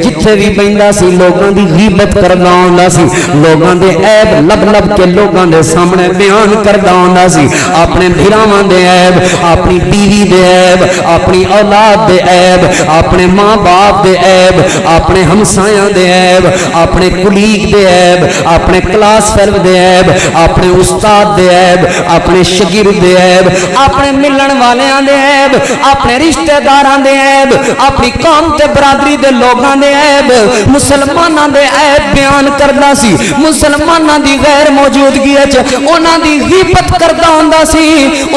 جتھے بھی بیندا سی لوگاں دی غیبت کردا ہوندا سی، لوگاں دے عیب لب لب کے لوگاں دے سامنے بیان کردا ہوندا سی، اپنے بھراواں دے عیب، اپنی بیوی دے عیب، اپنی اولاد دے عیب، اپنے ماں باپ دے عیب، اپنے ہمسایاں دے عیب، اپنے کلیگ دے عیب، اپنے کلاس فیلو دے عیب، اپنے استاد دے عیب، اپنے شاگرد دے عیب، اپنے ملن والیاں دے عیب، اپنے رشتہ داراں دے عیب، اپنی قوم تے برادری دے لوگاں دے عیب، مسلماناں دے عیب بیان کردا سی، مسلماناں دی غیر موجودگی وچ انہاں دی غیبت کردا ہوندا سی۔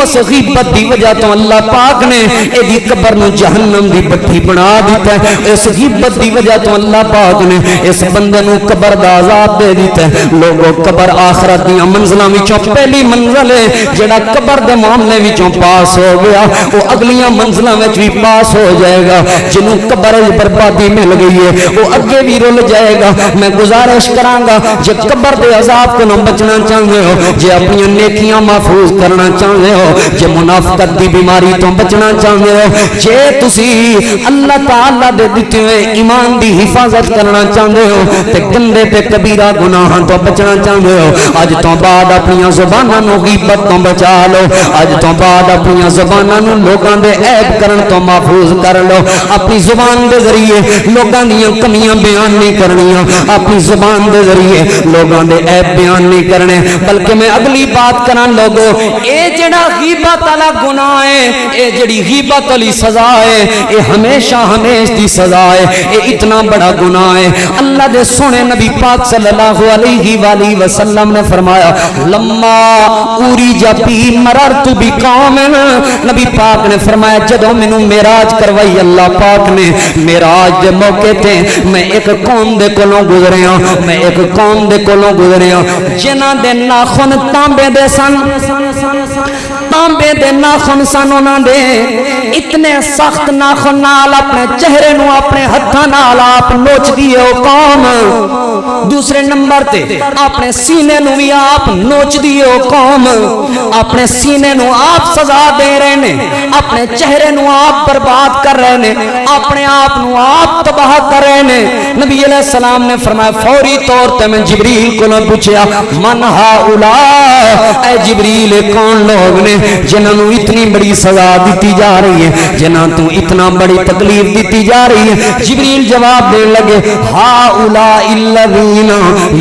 اس غیبت دی وجہ تو اللہ پاک نے ایدی قبر نو جہنم دی بٹھی بنا دیتا ہے۔ اس غیبت دی وجہ تو اللہ پاک نے اس بندے نو قبر دا عذاب دے دیتا ہے۔ لوگوں قبر آخرت دی منزلاں وچوں پہلی منزل ہے، جڑا قبر دے معاملے وچوں پاس ہو گیا وہ اگلیاں منزلاں وچ بھی پاس ہو جائے گا۔ جنوں قبر بربادی مل گئی ہے وہ اگے بھی رل جائے گا۔ میں گزارش کراں گا جے قبر دے عذاب کو نہ بچنا چاہتے ہو، جے اپنی نیکیاں محفوظ کرنا چاہتے ہو، جے منافقت دی بیماری تو بچنا چاہتے ہو، جے تسی اللہ تعالی دے دتے ہوئے ایمان دی حفاظت کرنا چاہتے ہو تے گندے تے کبیرہ گناہاں تو بچنا چاہتے ہو، اج تو بعد اپنی زباناں نو غیبت تو بچا لو، اج تو بعد اپنی زباناں نو لوگاں دے عیب کرن تو محفوظ کر لو۔ اپنی زبان دے ذریعے لوگاں دیاں کمیاں بیان نہیں کرنیاں، اپنی زبان دے ذریعے لوگاں دے عیب بیان نہیں کرنے، بلکہ میں اگلی بات کراں لوگو، اے جڑا غیبت والا گناہ ہے، اے جڑی غیبت والی سزا ہے، اے ہمیشہ ہمیش دی سزا ہے، اے اتنا بڑا گناہ ہے۔ اللہ دے سونے نبی پاک صلی اللہ علیہ وآلہ وسلم نے فرمایا لما اوری جبی مررت بقوم، نبی پاک نے فرمایا جدوں مینوں معراج کروائی اللہ پاک نے، معراج دے موقع تے میں ایک قوم دے کولوں گزریا، میں ایک قوم دے کولوں گزریا جنہاں دے ناخن تانبے دے سن، تانبے دے ناخن سن انہاں دے، اتنے سخت ناخن نال اپنے چہرے نو اپنے ہتھاں نال آپ نوچ دیے او قوم۔ دوسرے نمبر تے اپنے سینے نو بھی آپ نوچ دیے او قوم، اپنے سینے نو آپ سزا دے رہے نے، اپنے چہرے نو آپ برباد کر رہے نے، اپنے آپ نو آپ تباہ کر رہے نے۔ نبی علیہ السلام نے فرمایا فوری طور تے میں جبریل کو نہ پوچھیا من ہؤلاء، اے جبریل کون لوگ نے جنہاں نو اتنی بڑی سزا دیتی جا رہی ہے، جنہاں تو اتنا بڑی تکلیف دیتی جا رہی ہے؟ جبریل جواب دے لگے ہؤلاء الذین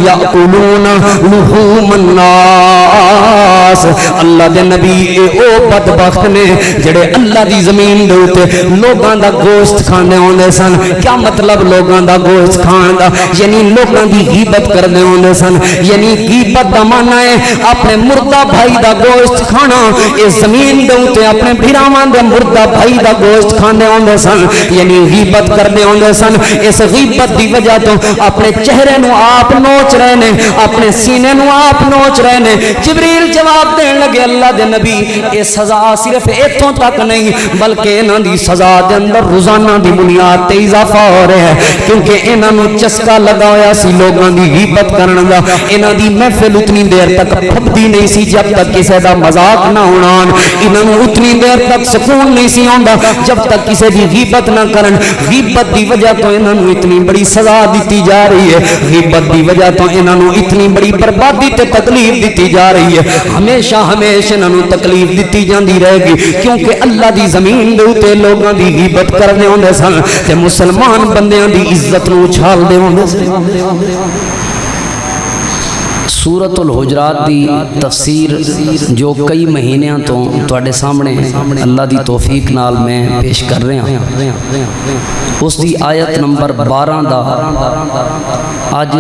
یاکلون لحوم الناس، اللہ دے نبی او بدبخت نے جڑے اللہ دی زمین دے اوتے لوگاں دا گوشت کھاندے ہوندے سن۔ کیا مطلب لوگاں دا گوشت کھان دا؟ یعنی لوگاں دی غیبت کردے ہوندے سن، یعنی غیبت دا معنی ہے اپنے مردہ بھائی دا گوشت کھانا۔ اس زمین دے اوتے اپنے بھراواں دے مردہ بھائی دا گوشت کھاندے ہوندے سن، یعنی غیبت کردے ہوندے سن۔ اس غیبت دی وجہ تو اپنے چہرے نو آپ نوچ رہے نے، اپنے سینے نو آپ نوچ رہے نے۔ جبریل جواب دین لگے اللہ دے نبی یہ سزا صرف ایتھوں تک نہیں بلکہ انہاں دی سزا دے اندر روزانہ دی بنیاد تے اضافہ ہو رہا ہے، کیونکہ انہاں نو چسکا لگا ہویا سی لوگاں دی غیبت کرن دا۔ انہاں دی محفل اتنی دیر تک پھبدی نہیں سی جب تک کسے دا مذاق نہ ہونا، انہاں نو اتنی دیر تک سکون نہیں سی ہوندا جب تک کسے دی غیبت نہ کرن۔ غیبت دی وجہ تو انہاں نو اتنی بڑی سزا دیتی جا رہی ہے، غیبت دی وجہ تو انہاں نو اتنی بڑی بربادی تے تکلیف دیتی جا رہی ہے، ہمیشہ ہمیشہ انہاں نو تکلیف دیتی جاندی رہے گی، کیونکہ اللہ دی زمین دے اوتے لوگاں دی غیبت کرنے ہوندے سن تے مسلمان بندیاں دی عزت نو اچھال دے ہوندے سن۔ سورۃ الحجرات دی تفسیر جو کئی مہینیاں تو تواڈے سامنے اللہ دی توفیق نال میں پیش کر رہا ہوں، اس دی آیت نمبر 12 دا آج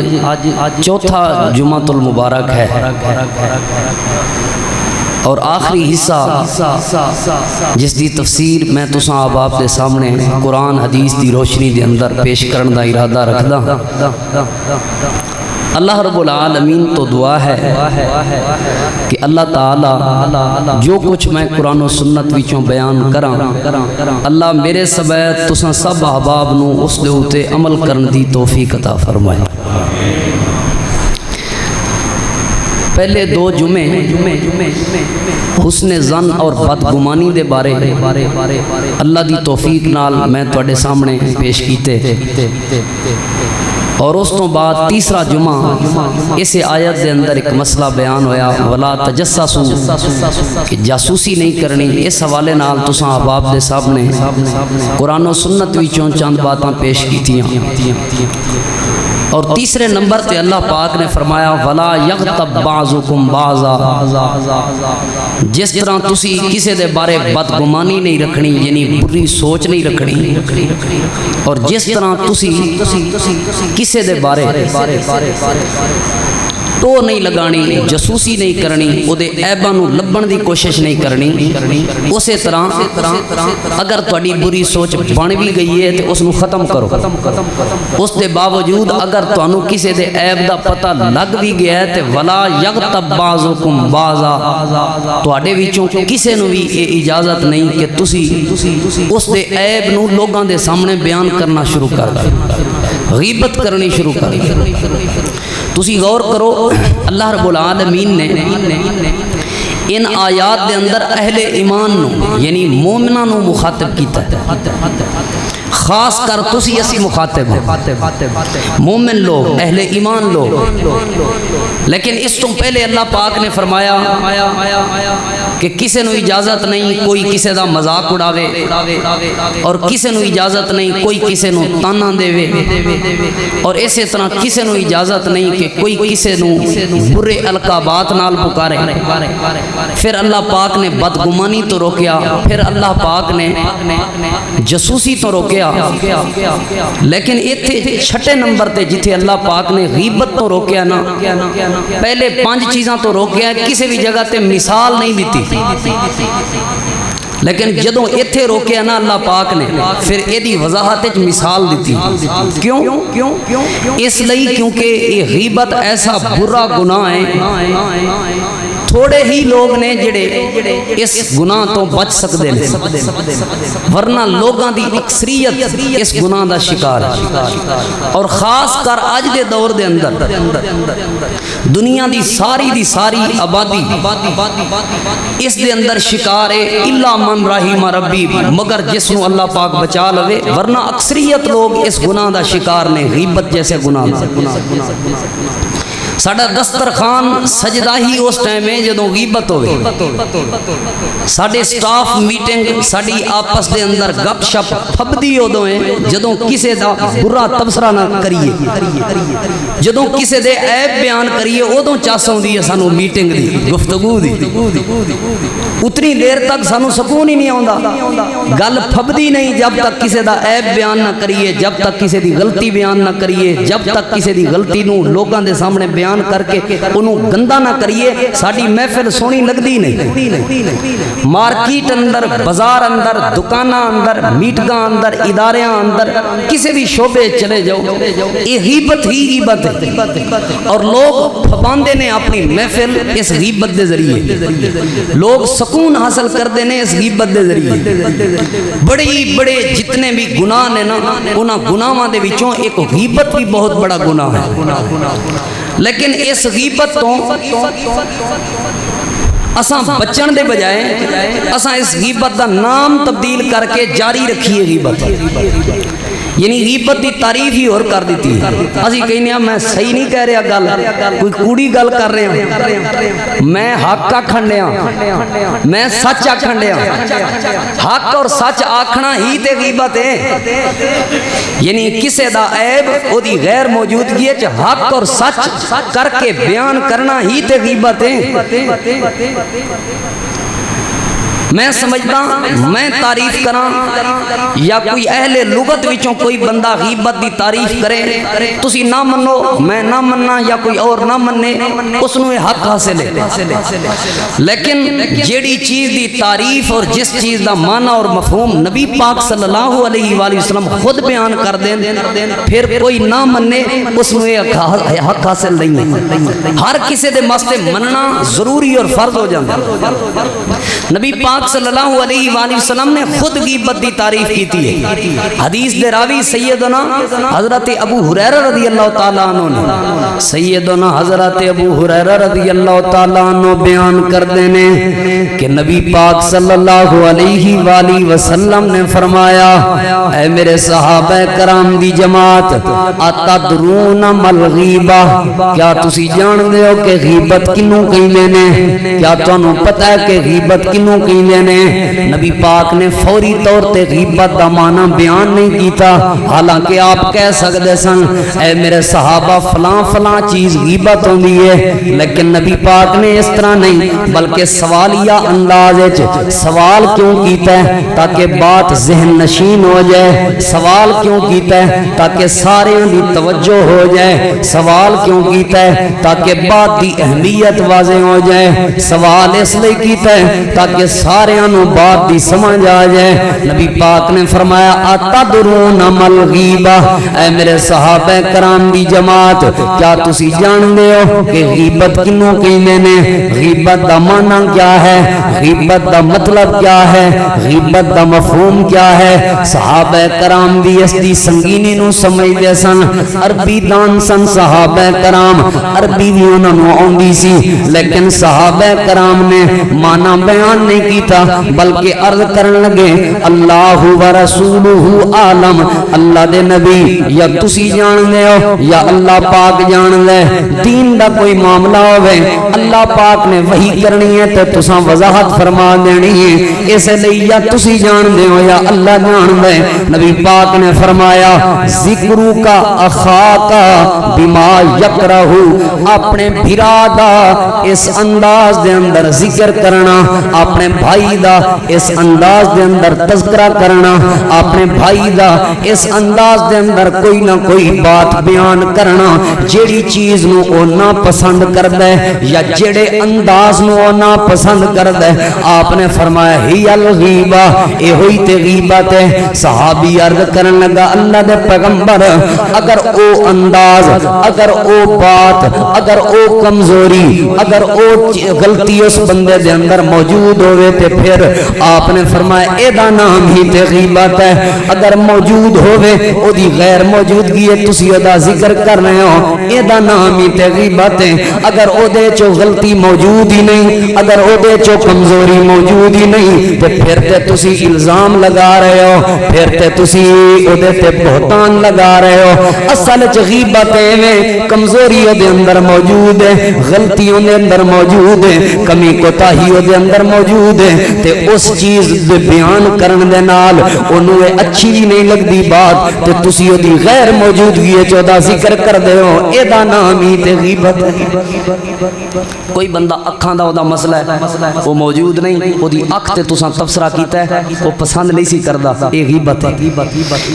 چوتھا جمعۃ المبارک ہے اور آخری حصہ جس دی تفسیر میں تساں آپ دے سامنے قرآن حدیث دی روشنی دے اندر پیش کرن دا ارادہ رکھدا ہاں۔ اللہ رب العالمین تو دعا ہے کہ اللہ تعالی جو کچھ میں قرآن و سنت وچوں بیان کراں اللہ میرے سبب تساں سب احباب نو اس دے اوتے عمل کرن دی توفیق عطا فرمائے۔ پہلے دو جمعے حسن زن اور بدگمانی دے بارے اللہ دی توفیق نال میں تواڈے سامنے پیش کیتے، اور اس تو بعد تیسرا جمعہ اس آیت دے اندر ایک مسئلہ بیان ہویا، ولا تجسسوا، کہ جاسوسی نہیں کرنی۔ اس حوالے نال تساں احباب دے سامنے قرآن و سنت وچوں چند باتاں پیش کیتیاں۔ اور تیسرے نمبر تے اللہ پاک نے فرمایا ولا یغتب بعضکم بعضا، جس طرح تسی کسی دے بارے بدگمانی نہیں رکھنی، یعنی بری سوچ نہیں رکھنی، اور جس طرح تسی کسی دے بارے تو نہیں لگانی، جاسوسی نہیں کرنی، او دے عیباں نو لبن دی کوشش نہیں کرنی، اسی طرح اگر تہاڈی بری سوچ بن بھی گئی ہے تو اس نو ختم کرو۔ اس دے باوجود اگر تانوں کسی دے عیب دا پتہ لگ بھی گیا ہے تے ولا یغتب بعضکم بعضا، تہاڈے وچوں کسی نو بھی یہ اجازت نہیں کہ تسی اس دے عیب نو لوگاں دے سامنے بیان کرنا شروع کر دو، غیبت کرنی شروع کر دو۔ تسی غور کرو، اللہ رب العالمین نے ان آیات دے اندر اہل ایمان نو یعنی مومناں نو مخاطب کیتا ہے، خاص کر تسی اسی مخاطب ہیں، مومن لوگ، اہل ایمان لوگ۔ لیکن اس تو پہلے اللہ پاک نے فرمایا کہ کسی نو اجازت نہیں کوئی کسی دا مذاق اڑاوے، اور کسی نو اجازت نہیں کوئی کسی نو تانا دے، اور اسی طرح کسی نو اجازت نہیں کہ کوئی کسی نو برے القابات نال پکارے۔ پھر اللہ پاک نے بدگمانی تو روکیا، پھر اللہ پاک نے جاسوسی تو روکیا، لیکن ایتھے چھٹے نمبر تے جتھے اللہ پاک نے غیبت تو روکیا نا، پہلے 5 چیزاں تو روکیا، کسی بھی جگہ تے مثال نہیں دیتی، لیکن جدوں ایتھے روکیا نا اللہ پاک نے پھر ایدی وضاحت وچ مثال دیتی۔ کیوں؟ اس لئی کیونکہ یہ غیبت ایسا برا گناہ ہے، تھوڑے ہی لوگ نے جڑے اس گناہ تو بچ سکتے ہیں، ورنہ لوگاں دی اکثریت اس گناہ دا شکار ہے۔ اور خاص کر آج دے دور دے اندر دنیا دی ساری آبادی اس دے اندر شکار ہے، الا من رحم ربی، مگر جس نو اللہ پاک بچا لوے، ورنہ اکثریت لوگ اس گناہ دا شکار نے، غیبت جیسے گناہ دا۔ ساڈا دسترخوان سجدہ ہی اس ٹائم ہے جدوں غیبت ہوئے، ساڈے سٹاف میٹنگ ساڈی آپس دے اندر گپ شپ پھبدی ادوں ہے جدوں کسے دا برا تبصرہ نہ کریے، جدوں کسے دے عیب بیان کریے ادوں چاس آؤندی ہے سانو میٹنگ دی گفتگو دی، اتنی دیر تک سانو سکون ہی نہیں آوندا، گل پھبدی نہیں جب تک کسے دا عیب بیان نہ کریے، جب تک کسے دی غلطی بیان نہ کریے، جب تک کسے دی غلطی نو لوگاں دے سامنے بیان کر کے انہوں گندہ نہ کریے، ساڑی محفل سونی لگدی نہیں۔ مارکیٹ اندر، بازار اندر، دکانہ اندر، میٹگاں اندر، اداریاں اندر، کسی بھی شعبے چلے جاؤ، یہ غیبت ہی غیبت ہے، اور لوگ پھباندے نے اپنی محفل اس غیبت دے ذریعے، لوگ سکون حاصل کردے نے اس غیبت دے ذریعے۔ بڑے جتنے بھی گناہ نے نا، انہاں گناہاں دے وچوں ایک غیبت بھی بہت بڑا گناہ ہے، لیکن اس غیبت تو اساں بچن دے بجائے اساں اس غیبت دا نام تبدیل کر کے جاری رکھیے غیبت، یعنی غیبت دی تعریف ہی اور کر دیتی ہے۔ اسی کہنے ہیں میں صحیح نہیں کہہ رہا گل، کوئی کوڑی گل کر رہے ہیں، میں حق آکھن دیا، میں سچ آکھن دیا، حق اور سچ آکھنا ہی تے غیبت ہے، یعنی کسے دا عیب او دی غیر موجودگی ہے حق اور سچ کر کے بیان کرنا ہی تے غیبت ہے۔ میں سمجھتا میں تعریف کراں یا کوئی اہل لغت وچوں کوئی بندہ غیبت دی تعریف کرے، تسی نہ منو میں نہ مننا یا کوئی اور نہ مننے، اس نو حق حاصل ہے، لیکن جیڑی چیز دی تعریف اور جس چیز دا معنی اور مفہوم نبی پاک صلی اللہ علیہ وآلہ وسلم خود بیان کر دیں، پھر کوئی نہ مننے اس نو حق حاصل نہیں ہے۔ ہر کسی دے واسطے مننا ضروری اور فرض ہو جاتا ہے۔ نبی پاک پاک صلی اللہ علیہ وآلہ وسلم نے خود غیبت دی تعریف کیتی ہے. حدیث دے راوی سیدنا حضرت ابو ہریرہ رضی اللہ تعالیٰ عنہ نے سیدنا حضرت ابو ہریرہ رضی اللہ تعالیٰ عنہ بیان کر دینے کہ نبی پاک صلی اللہ علیہ وآلہ وسلم نے فرمایا اے میرے صحابہ کرام دی جماعت اتدرون مل غیبہ کیا تسی جان دے ہو کہ غیبت کنوں کہندے نے کیا تانوں پتہ ہے کہ غیبت کنوں کہندے نے نبی پاک نے فوری طور تے غیبت دا معنی بیان نہیں کیتا حالانکہ آپ کہہ سکتے سن اے میرے صحابہ فلاں فلاں چیز غیبت ہوندی ہے لیکن نبی پاک نے اس طرح نہیں بلکہ سوالیہ انداز سوال کیوں کیتا ہے تاکہ بات ذہن نشین ہو جائے سوال کیوں کیتا ہے تاکہ سارے دی توجہ ہو جائے سوال کیوں کیتا ہے تاکہ بات دی اہمیت واضح ہو جائے سوال اس لئے کیتا ہے تاکہ سارے انہوں بات دی سمجھ آ جائے نبی پاک نے فرمایا اتدرون مل غیبہ اے میرے صحابہ کرام دی جماعت کیا تسی جان دے ہو کہ غیبت کنوں کہندے نے غیبت دا معنی کیا ہے غیبت دا مطلب کیا ہے غیبت دا مفہوم کیا ہے صحابہ کرام دی اس دی سنگینی نو سمجھ دے سن عربی دان سن صحابہ کرام عربی بھی انہوں نے آندی سی لیکن صحابہ کرام نے معنی بیان نہیں کیتا بلکہ عرض کرن لگے اللہ و رسولہ عالم اللہ دے نبی یا تسی جان دے ہو یا اللہ پاک جان دے دین دا کوئی معاملہ ہوئے اللہ پاک نے وحی کرنی ہے تے تساں وضاحت فرما دینی ہے اس لئے یا تسی جان دے ہو یا اللہ جان دے نبی پاک نے فرمایا ذکرو کا اخاکا بما یکرہو اپنے بھرا دا اس انداز دے اندر ذکر کرنا اپنے بھائی دا اس انداز دے اندر تذکرہ کرنا اپنے بھائی دا اس انداز دے اندر کوئی نہ کوئی بات بیان کرنا جیڑی چیز نو او نا پسند کر دے یا جیڑے انداز نو او نا پسند کر دے آپ نے فرمایا ہی الغیبہ اے ہوئی تے غیبت ہے صحابی عرض کرن لگا اللہ دے پیغمبر اگر او انداز اگر او بات اگر او کمزوری اگر او غلطی اس بندے دے اندر موجود ہوئے تے پھر آپ نے فرمایا اے دا نام ہی تے غیبت ہے اگر موجود ہوئے او دی غیر موجودگی ہے تسی او دا ذکر کر رہے ہو اے دا نام ہی تے غیبت ہے اگر او دے چو غلطی موجود ہی نہیں اگر او دے چو کمزوری موجود ہی نہیں تے پھر تے تسی الزام لگا رہے ہو پھر تے تسی او دے تے بہتان لگا رہے ہو اصل چ غیبت ہے کمزوری او دے اندر موجود ہے غلطیوں دے اندر موجود ہے کمی کوتاہی او دے اندر موجود ہے تے اس چیز دے بیان کرن دے نال اونوں اچھی بھی نہیں لگدی بات تے تسی او دی غیر موجودگی چ دا ذکر کر دے ہو اے دا نام ہی تے غیبت ہے کوئی بندہ اکھاں دا او دا مسئلہ ہے وہ موجود نہیں او دی اکھ تے تساں تبصرہ کیتا ہے وہ پسند نہیں سی کردا اے غیبت ہے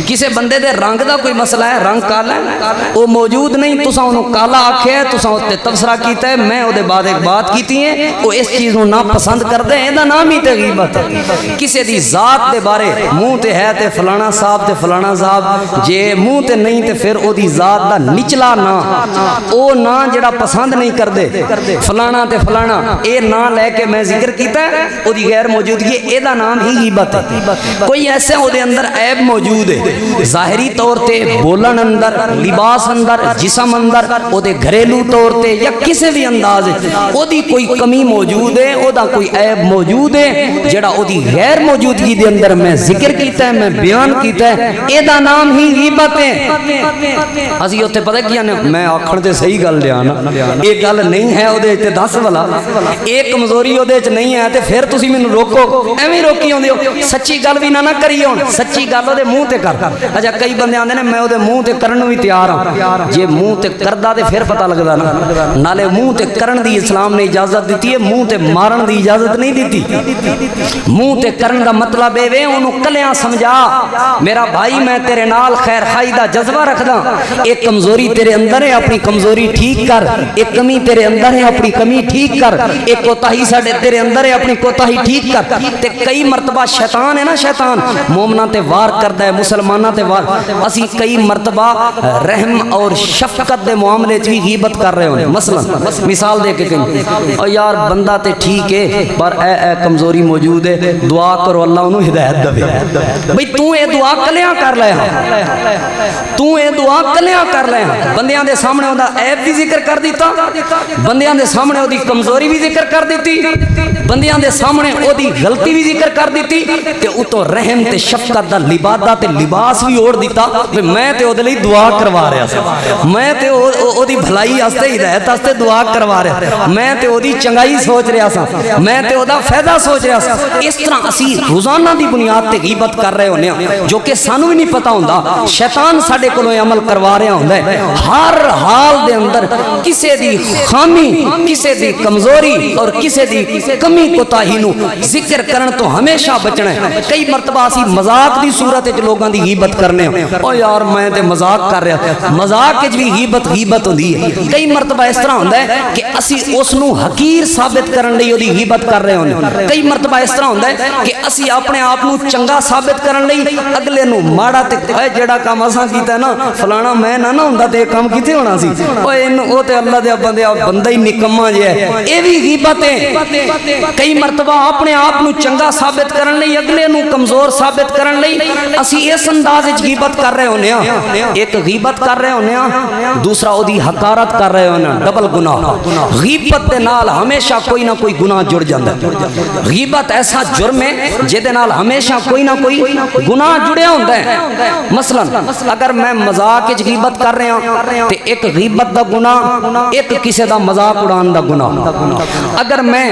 کسے بندے دے رنگ دا کوئی مسئلہ ہے رنگ کالا ہے وہ موجود نہیں تساں اونوں کالا آکھیا ہے تساں تے تبصرہ کیتا ہے میں او دے بعد ایک بات کیتی ہے وہ اس چیز نو نا پسند کر دے اے دا نام ہی تے غیبت ہے کسے دی ذات دے بارے منہ تے ہے تے فلانا صاحب تے فلانا صاحب جے منہ تے نہیں تے پھر او دی ذات دا نچلا نا او نا جڑا پسند نہیں کر دے فلانا تے فلانا اے نا لے کے میں ذکر کیتا ہے او دی غیر موجودگی اے دا نام ہی غیبت ہے کوئی ایسے او دے اندر عیب موجود ہے ظاہری طور تے بولن اندر لباس اندر جسم اندر او دے گھریلو طور تے یا کسے بھی انداز او دی کوئی کمی موجود ہے او دا کوئی عیب موجود ہے جڑا او دی غیر موجودگی دے اندر میں ذکر کیتا ہے میں بیان کیتا ہے اے دا نام ہی غیبت ہے اسی اوتے پتہ کیا نے میں آکھن تے صحیح گل لیا نا اے گل نہیں ہے او دے تے دس والا اے کمزوری او دے وچ نہیں ہے تے پھر تسی مینوں روکو ایویں روکی ہوندے ہو سچی گل بھی نہ کری ہون سچی گل او دے منہ تے کر اچھا کئی بندے آندے نے میں او دے منہ تے کرن نوں بھی تیار ہاں جے منہ تے کردا تے پھر پتہ لگدا نا نالے منہ تے کرن دی اسلام نے اجازت دتی ہے منہ تے مارن دی اجازت نہیں دتی منہ تے کرن دا مطلب اے وے اونوں کلیاں سمجھا میرا بھائی میں تیرے نال خیر خائی دا جذبہ رکھدا ایک کمزوری تیرے اندر ہے اپنی کمزوری ٹھیک کر ایک کمی تیرے اندر ہے اپنی کمی ٹھیک کر ایک کوتاہی ساڈے تیرے اندر ہے اپنی کوتاہی ٹھیک کر تے کئی مرتبہ شیطان ہے نا شیطان مومناں تے وار کردا ہے مسلماناں تے وار اسی کئی مرتبہ رحم اور شفقت دے معاملے وچ بھی غیبت کر رہے ہونے مثلا مثال دے کے کہیں او یار بندہ تے ٹھیک ہے پر اے کمزوری موجود ہے دعا کرو اللہ انہوں ہدایت دے بھئی تو اے دعا کلیاں کر لے تو اے دعا کلیاں کر لے بندیاں دے سامنے ہوندہ عیب بھی ذکر کر دیتا بندیاں دے سامنے ہوندی کمزوری بھی ذکر کر دیتی بندیاں دے سامنے ہوندی غلطی بھی ذکر کر دیتی تے اتو رحم تے شفقت دا لبادہ تے لباس بھی اوڑ دیتا میں تے اودے لئی دعا کروا رہا سا میں تے اودی بھلائی آستے ہدایت آستے دعا کروا رہا میں تے اودی چنگائی سوچ رہا سا میں تے اودا فائدہ سوچ رہا سا اس طرح اسی روزانہ دی بنیاد تے غیبت کر رہے ہونے جو کہ سانو بھی نہیں پتا ہوندہ شیطان ساڑے کو عمل کروا رہا ہوندہ ہے ہر حال دے اندر کسے دی خامی کسے دی کمزوری اور کسے دی کمی کو تاہینو ذکر کرن تو ہمیشہ بچنا ہے کئی مرتبہ اسی مذاق دی صورت ہے جو لوگاں دی غیبت کرنے او یار میں تے مذاق کر رہا مذاق کچھ بھی غیبت ہوندی ہے کئی مرتبہ اس طرح ہوندہ ہے کہ اسی اس نو حقیر ثابت کرن لئی دی غیبت کر رہے ہوندے کئی مرتبہ اس طرح ہوندہ ہے کہ اسی اپنے آپ نو چنگا ثابت کرن لئی اگلے نو ماڑا تے جڑا کام اساں کیتا ہے نا فلانا میں نہ ہوندہ تے کام کیتے ہونا سی او تے اللہ دے بندہ ہی نکما جے ہے اے بھی غیبت ہے کئی مرتبہ اپنے آپ نو چنگا ثابت کرن لئی اگلے نو کمزور ثابت کرن لئی اسی اس انداز وچ غیبت کر رہے ہونے ایک غیبت کر رہے ہونے دوسرا او دی حقارت کر رہے ہونے ڈبل گناہ غیبت دے نال ہمیشہ کوئی نہ کوئی گناہ جڑ جاندہ ہے غیبت ایسا جرم ہے جے نال ہمیشہ کوئی نہ کوئی گناہ جڑے ہوندہ ہے مثلا اگر میں مذاق وچ غیبت کر رہا ہوں تے ایک غیبت دا گناہ ایک کسے دا مذاق اڑان دا گناہ اگر میں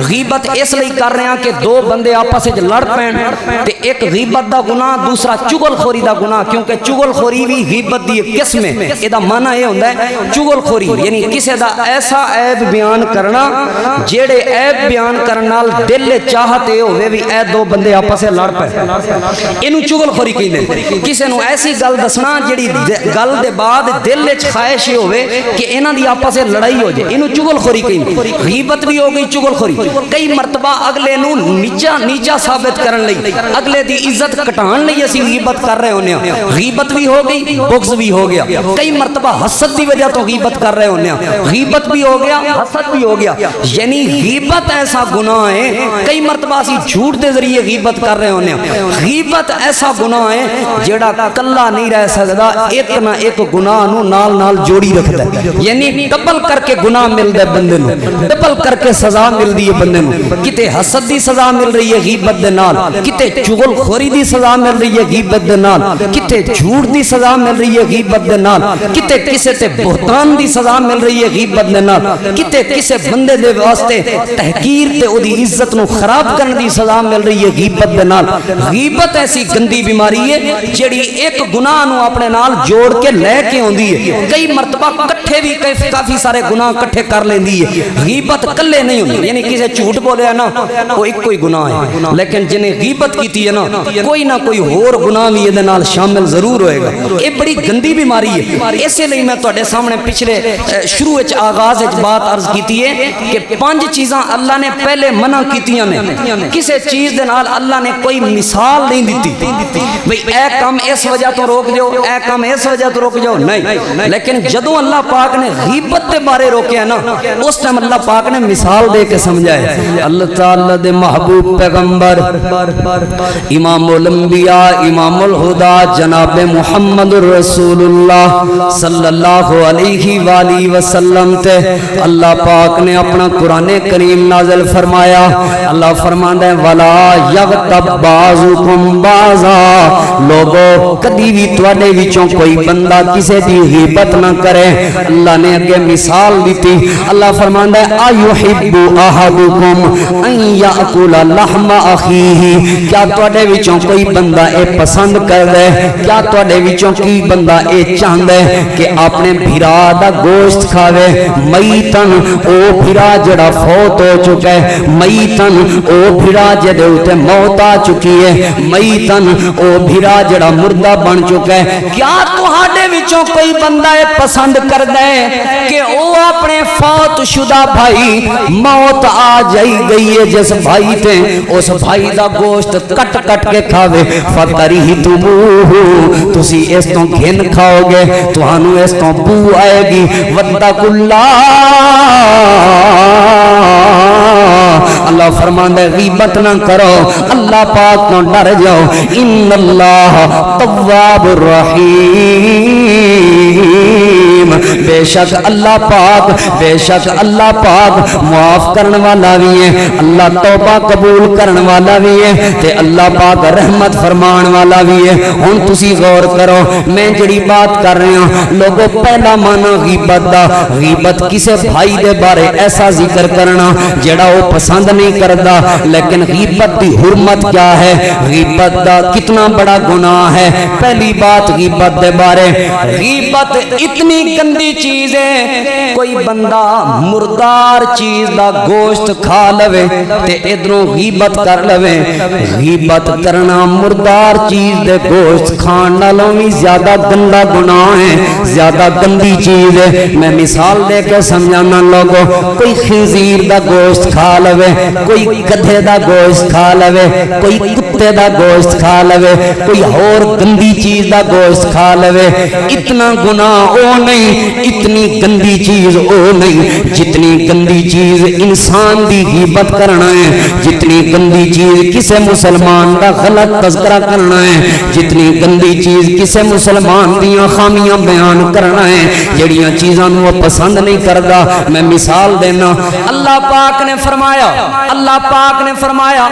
غیبت اس لئی کر رہا ہوں کہ دو بندے آپس وچ لڑ پین تے ایک غیبت دا گناہ دوسرا چغل خوری دا گناہ کیونکہ چغل خوری بھی غیبت دی ایک قسم ہے ادا معنی یہ ہوندہ ہے چغل خوری یعنی کسے دا ایسا عیب بیان کرنا جیڑے عیب بیان کرنال دل چاہتے ہوئے بھی اے دو بندے آپس سے لڑ پے انہوں چغل خوری کہنے کسے نو ایسی گل دسنا جیڑی گل دے بعد دل خواہش ہوئے کہ انہاں دی آپس سے لڑائی ہو جائے انہوں چغل خوری کہنے غیبت بھی ہو گئی چغل خوری کئی مرتبہ اگلے نو نیچا ثابت کرن لئی اگلے دی عزت کٹان لئی اسی غیبت کر رہے ہونے غیبت بھی ہو گئی بغض بھی ہو گیا کئی مرتبہ حسد دی وجہ تو غیبت کر رہے ہونے غیبت بھی ہو گیا حسد بھی ہو گیا یعنی غیبت ایسا گناہ ہے کئی مرتبہ اسی جھوٹ دے ذریعے غیبت کر رہے ہونے غیبت ایسا گناہ ہے جیڑا کلا نہیں رہ سکتا ایک نہ ایک گناہ نو نال جوڑی رکھتا ہے یعنی ڈبل کر کے گناہ مل دے بندے نو ڈبل کر کے سزا مل دی ہے بندے نو کتے حسد دی سزا مل رہی ہے غیبت دے نال کتے چغل خوری دی سزا مل رہی ہے غیبت دے نال کتے جھوٹ دی سزا مل رہی ہے غیبت دے نال کتے کسے تے بہتان دی سزا مل رہی ہے غیبت دے نال کتے کسے بندے دے واسطے تحقیر تے او دی عزت نو خراب کرن دی سزا مل رہی ہے غیبت دے نال غیبت ایسی گندی بیماری ہے جڑی ایک گناہ نو اپنے نال جوڑ کے لے کے ہوندی ہے کئی مرتبہ کٹھے بھی کافی سارے گناہ کٹھے کر لیندی ہے غیبت کلے نہیں ہوندی یعنی کسے جھوٹ بولے نا وہ ایک کوئی گناہ ہے لیکن جنہیں غیبت کیتی ہے نا کوئی نہ کوئی اور گناہ بھی یہ نال شامل ضرور ہوئے گا یہ بڑی گندی بیماری ہے اسے لئے میں توڑے سامنے پچھلے شروع آغاز بات عرض کیتی ہے کہ 5 چیزاں اللہ نے پہلے منع کیتیاں نے کسے چیز دے نال اللہ نے کوئی مثال نہیں دیتی بھئی اے کام اس وجہ تو روک جو اے کام اس وجہ تو روک جو نہیں لیکن جدو اللہ پاک نے غیبت دے بارے روکے نا اس ٹائم اللہ پاک نے مثال دے کے سمجھائے اللہ تعالیٰ دے محبوب پیغمبر امام الانبیاء امام الہدا جناب محمد رسول اللہ صلی اللہ علیہ وآلہ وسلم تے اللہ پاک نے اپنا قرآن کریم نازل فرمایا اللہ فرماندہ ہے وَلَا يَغْتَبْ بَعْضُكُمْ بَعْضًا لوگو کدی بھی تواڈے وچوں کوئی بندہ کسے دی غیبت نہ کرے اللہ نے اگے مثال دیتی اللہ فرماندہ ہے اَيُحِبُّ أَحَدُكُمْ أَن يَأْكُلَ لَحْمَ أَخِيهِ کیا تواڈے وچوں کوئی بندہ اے پسند کر دے کیا تواڈے وچوں کوئی بندہ اے چاہندے کہ اپنے بھرا دا گوشت کھاوے میتن او بھرا جڑا فوت ہو چکا ہے میتن او بھرا جڑے اوتے موت آ چکی ہے میتن او بھرا جڑا مردہ بن چکا ہے کیا تہاڈے وچوں کوئی بندہ اے پسند کر دے کہ او اپنے فوت شدہ بھائی موت آ جائی گئی ہے جس بھائی تے اس بھائی دا گوشت کٹ کٹ کے کھاوے فَتَرِهِتُمُوهُ تسی اس تو گھن کھاؤ گے توہانو اس تو بو آئے گی وَاتَّقُوا اللَّهَ اللہ فرماندا ہے غیبت نہ کرو، اللہ پاک تو ڈر جاؤ، ان اللہ تواب الرحیم، بے شک اللہ پاک، بے شک اللہ پاک معاف کرنے والا بھی ہے، اللہ توبہ قبول کرنے والا بھی ہے، تے اللہ پاک رحمت فرمان والا بھی ہے۔ ہن تسی غور کرو، میں جڑی بات کر رہا ہوں لوگوں، پہلا معنی غیبت دا، غیبت کسے بھائی دے بارے ایسا ذکر کرنا جڑا وہ پسند نہیں کردا، لیکن غیبت دی حرمت کیا ہے، غیبت دا کتنا بڑا گناہ ہے۔ پہلی بات غیبت دے بارے، غیبت اتنی گندی چیز ہے، کوئی بندہ مردار چیز دا گوشت کھا لوے تے ادھروں غیبت کر لوے، غیبت کرنا مردار چیز دے گوشت کھان نالوں بھی زیادہ گندا گناہ ہے، زیادہ گندی چیز ہے۔ میں مثال دے کے سمجھانا لوگوں، کوئی خنزیر دا گوشت کھا لوے، کوئی گدھے دا گوشت کھا لوے، کوئی کتے دا گوشت کھا لوے، کوئی اور گندی چیز دا گوشت کھا لوے، اتنا گناہ او نہیں، اتنی گندی چیز او نہیں جتنی گندی چیز انسان دی غیبت کرنا ہے، جتنی گندی چیز کسے مسلمان دا غلط تذکرہ کرنا ہے، جتنی گندی چیز کسے مسلمان دیاں خامیاں بیان کرنا ہے، جڑیاں چیزاں وہ پسند نہیں کردا۔ میں مثال دینا، اللہ پاک نے فرمایا، اللہ پاک نے فرمایا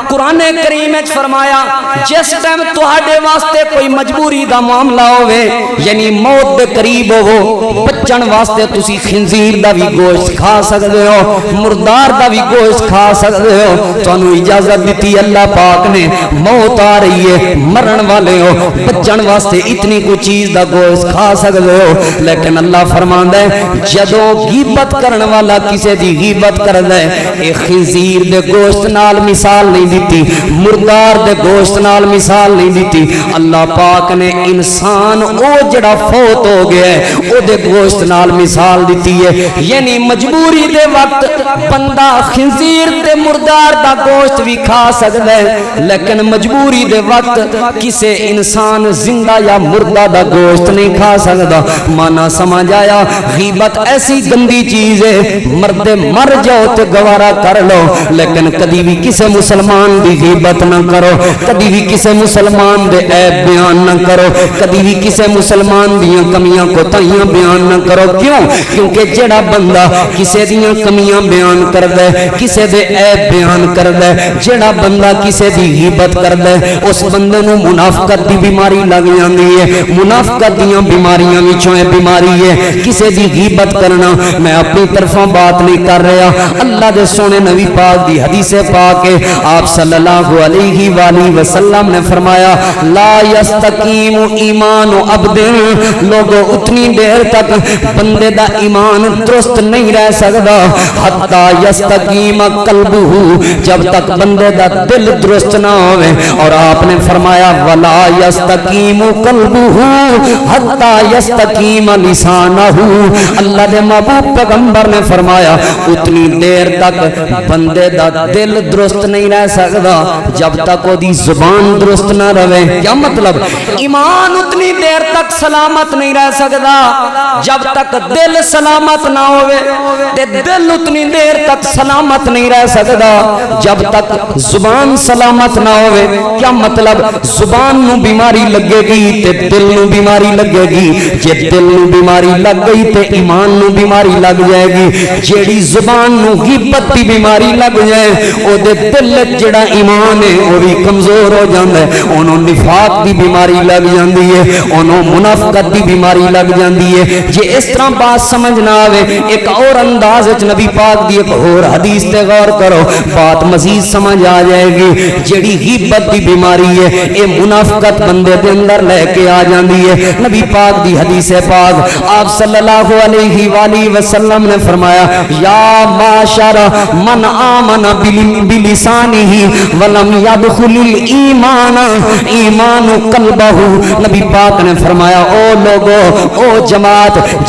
قرآن کریم وچ فرمایا جس ٹائم تہاڈے واسطے کوئی مجبوری دا معاملہ ہوے، یعنی موت دے قریب ہو، بچن واسطے تسی خنزیر دا بھی گوشت کھا سکدے ہو، مردار دا بھی گوشت کھا سکدے ہو، تانوں اجازت دیتی اللہ پاک نے، موت آ رہی ہے، مرن والے ہو، بچن واسطے اتنی کوئی چیز دا گوشت کھا سکدے ہو، لیکن اللہ فرماندا ہے جدوں غیبت کرن والا کسے دی غیبت کردا ہے، اے خنزیر دے گوشت نال مثال نہیں دیتی، مردار دے گوشت نال مثال نہیں دیتی، اللہ پاک نے انسان او جڑا فوت ہو گیا ہے او دے گوشت نال مثال دیتی ہے، یعنی مجبوری دے وقت بندہ خنزیر تے مردار دا گوشت بھی کھا سکدا ہے، لیکن مجبوری دے وقت کسے انسان زندہ یا مردہ دا گوشت نہیں کھا سکدا۔ مانا سمجھ آیا، غیبت ایسی گندی چیز ہے، مرد مر جاؤ تے گوارا کر لو، لیکن کدی بھی کسے مسلمان دی غیبت نہ کرو، کدی بھی کسے مسلمان دے عیب بیان نہ کرو، کدی بھی کسے مسلمان دیاں کمیاں کوتاہیاں بیان نہ کرو۔ کیوں؟ کیونکہ جڑا بندہ کسے دیاں کمیاں بیان کردا ہے، کسے دے عیب بیان کردا ہے، جڑا بندہ کسے دی غیبت کردا ہے، اس بندے نوں منافقت دی بیماری لگ جاندی ہے۔ منافقت دیاں بیماریاں وچوں اے بیماری ہے کسے دی غیبت کرنا۔ میں اپنی طرفوں بات نہیں کر رہا، اللہ دے سونے نبی پاک دی حدیث پاک ہے، آپ صلی اللہ علیہ وآلہ وسلم نے فرمایا لا یستقیم ایمان عبد، لوگوں اتنی دیر تک بندے دا ایمان درست نہیں رہ سکدا حتی یستقیم قلبہ، جب تک بندے دا دل درست نہ ہوئے، اور آپ نے فرمایا ولا یستقیم قلبہ حتی یستقیم لسانہ، اللہ دے محبوب پیغمبر نے فرمایا اتنی دیر تک بندے دا دل درست نہیں رہ سکدا جب تک وہ دی زبان درست نہ رہے۔ کیا مطلب؟ ایمان اتنی دیر تک سلامت نہیں رہ سکدا جب تک دل سلامت نہ ہوئے، تے دل اتنی دیر تک سلامت نہیں رہ سکدا جب تک زبان سلامت نہ ہوئے۔ کیا مطلب؟ زبان نو بیماری لگے گی تے دل نو بیماری لگے گی، جے دل نو بیماری لگ گئی تے ایمان نو بیماری لگ جائے گی، جیڑی زبان نو غیبت دی بیماری لگ جائے او دے دل جڑا ایمان ہے وہ بھی کمزور ہو جاندا ہے، انہوں نفاق دی بیماری لگ جاندی ہے، انہوں منافقت دی بیماری لگ جاندی ہے۔ جے اس طرح بات سمجھ نہ آوے، ایک اور انداز وچ نبی پاک دی ایک اور حدیث تے غور کرو، بات مزید سمجھ آ جائے گی۔ جیڑی غیبت دی بیماری ہے اے منافقت بندے دے اندر لے کے آ جاندی ہے۔ نبی پاک دی حدیث پاک آپ صلی اللہ علیہ وآلہ وسلم نے فرمایا یا معاشر من آمن بلسانہ ولم يدخل الایمان ایمان قلبہ، نبی پاک نے فرمایا او لوگو، او جماعت،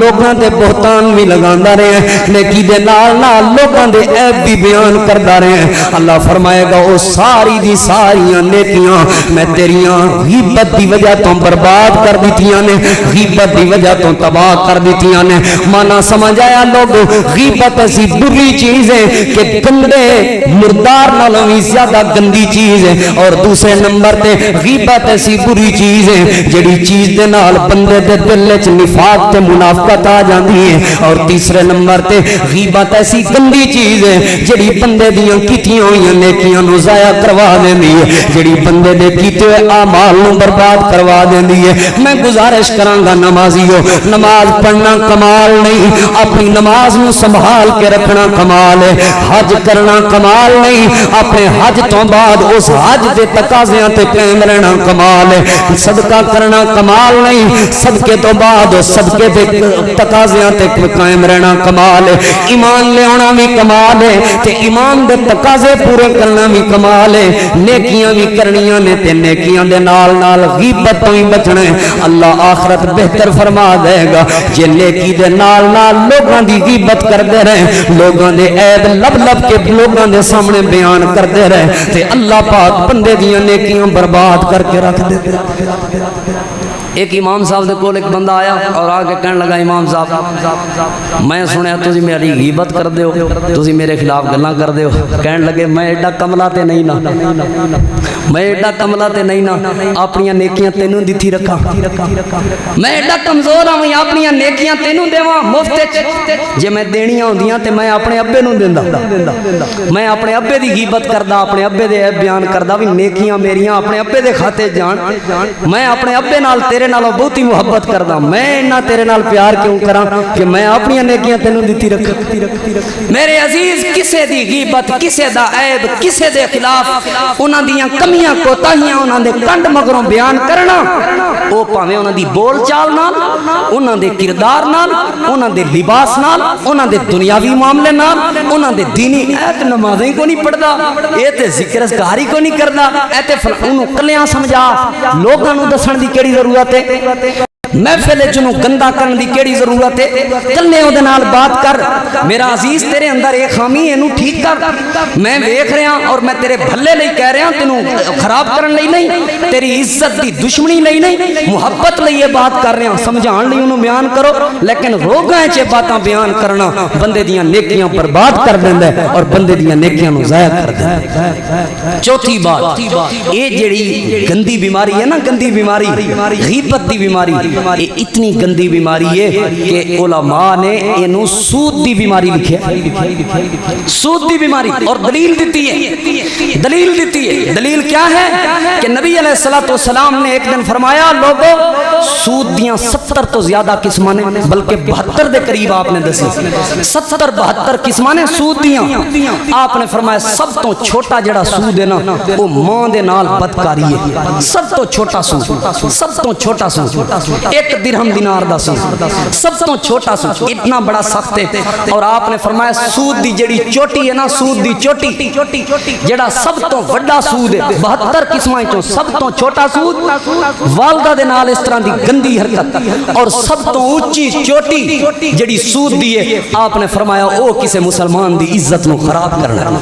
لوگاں دے بہتان بھی لگاندا رہے ہیں، نیکی دے نال نال لوگاں دے عیب بھی بیان کردا رہے ہیں۔ اللہ فرمائے گا او ساری دی ساریاں نیکیاں میں تیریاں غیبت دی وجہ تو برباد کر دیتیاں نے، غیبت دی وجہ تو تباہ کر دیتیاں نے۔ مانا سمجھ آیا لوگو، غیبت ایسی بری چیز ہے کہ گندے مردار نالوں بھی زیادہ گندی چیز ہے، اور دوسرے نمبر تے غیبت ایسی بری چیز ہے جڑی چیز دے نال بندے دے دل وچ نفاق تے منافقت آ جاندی ہے، اور تیسرے نمبر تے غیبت ایسی گندی چیز ہے جڑی بندے دیاں کیتیاں ہوئیاں نیکیاں نو ضائع کروا دیندی ہے، جڑی بندے دے کیتے ہوئے اعمال نو برباد کروا دیندی ہے۔ میں گزارش کراں گا نمازیو، نماز پڑھنا کمال نہیں، اپنی نماز نو سنبھال کے رکھنا کمال ہے۔ حج کرنا کمال نہیں، اپنے حج تو بعد اس حج دے تقاضیاں تے قائم رہنا کمال ہے۔ صدقہ کرنا کمال نہیں، صدقے تو بعد اس صدقے دے تقاضیاں تے قائم رہنا کمال ہے۔ ایمان لے آنا بھی کمال ہے تے ایمان دے تقاضے پورے کرنا بھی کمال ہے۔ نیکیاں بھی کرنیاں نے تے نیکیاں دے نال نال غیبت تو ہی بچنا ہے۔ اللہ آخرت بہتر فرما دے گا جے نیکی دے نال نال لوگاں دی غیبت کردے رہے، لوگاں دے عیب لب لب کے لوگاں دے سامنے بیان کردے رہے تے اللہ پاک بندے دیاں نیکیاں برباد کر کے رکھ دے۔ ایک امام صاحب دے کول ایک بندہ آیا اور آگے کہنے لگا امام صاحب میں سنیا تسی میری غیبت کر دے ہو، تسی میرے خلاف گلاں کر دے ہو۔ کہنے لگے میں ایڈا کملا تے نہیں نا، میں ایڈا کملا تے نہیں نا، اپنی نیکیاں تینوں دتی رکھا، میں ایڈا کمزور ہوں اپنی نیکیاں تینوں دیواں مفت جے میں دینیاں ہوندیاں تے میں اپنے ابے نوں دیندا، میں اپنے ابے دی غیبت کردا، اپنے ابے دے عیب بیان کردا بھی نیکیاں میریاں اپنے ابے دے کھاتے جان، میں اپنے ابے نال تیرے نالوں بہت ہی محبت کردا، میں نہ تیرے نال پیار کیوں کراں کہ میں اپنی نیکیاں تینوں دتی رکھا۔ میرے عزیز کسے دی غیبت، کسے دا عیب، کسے دے خلاف انہاں دیاں کمیاں کوتاہیاں انہاں دے کنڈ مگروں بیان کرنا، او پاویں انہاں دی بول چال نال، انہاں دے کردار نال، انہاں دے لباس نال، انہاں دے دنیاوی معاملے نال، انہاں دے دینی ایت نمازیں کو نہیں پڑھدا، اے تے ذکر اذکاری کو نہیں کردا، اے تے انہوں کلیاں سمجھا، لوگاں نوں دسن دی کیڑی ضرورت ہے؟ محفل جنوں گندا کرن دی کیڑی ضرورت ہے؟ کلے او دے نال بات کر، میرا عزیز تیرے اندر ایک خامی اینو ٹھیک کر، میں ویکھ رہا اور میں تیرے بھلے لئی کہہ رہا، تینوں خراب کرن لئی نہیں، تیری عزت دی دشمنی لئی نہیں، محبت لئی یہ بات کر رہا، سمجھان لئی انہوں بیان کرو، لیکن روگاں چ باتاں بیان کرنا بندے دیاں نیکیاں برباد کر دیندا ہے اور بندے دیاں نیکیاں نو ضائع کر دیندا ہے۔ چوتھی بات، یہ جڑی گندی بیماری ہے نا، گندی بیماری غیبت دی بیماری، یہ اتنی گندی بیماری ہے کہ علماء نے انہوں سود دی بیماری لکھے، سود دی بیماری، اور دلیل دیتی ہے، دلیل دیتی ہے۔ دلیل کیا ہے کہ نبی علیہ السلام نے ایک دن فرمایا لوگو سود دیاں 70 تو زیادہ قسماں نے، بلکہ 72 دے قریب آپ نے دسی، 70-72 قسماں نے سود دیاں۔ آپ نے فرمایا سب تو چھوٹا جڑا سود ہے نا وہ ماں دے نال بدکاری ہے، سب تو چھوٹا سود، سب تو چھوٹا سود، 1 درہم دینار دا سود، سب تو چھوٹا سود، اتنا بڑا سخت ہے۔ اور آپ نے فرمایا سود دی جڑی چوٹی ہے نا، سود دی چوٹی جڑا سب تو بڑا سود ہے، 72 قسماں چوں سب تو چھوٹا سود والدہ دے نال اس طرح دی گندی حرکت، اور سب تو اونچی چوٹی جڑی سود دی ہے، آپ نے فرمایا او کسے مسلمان دی عزت نو خراب کرنا،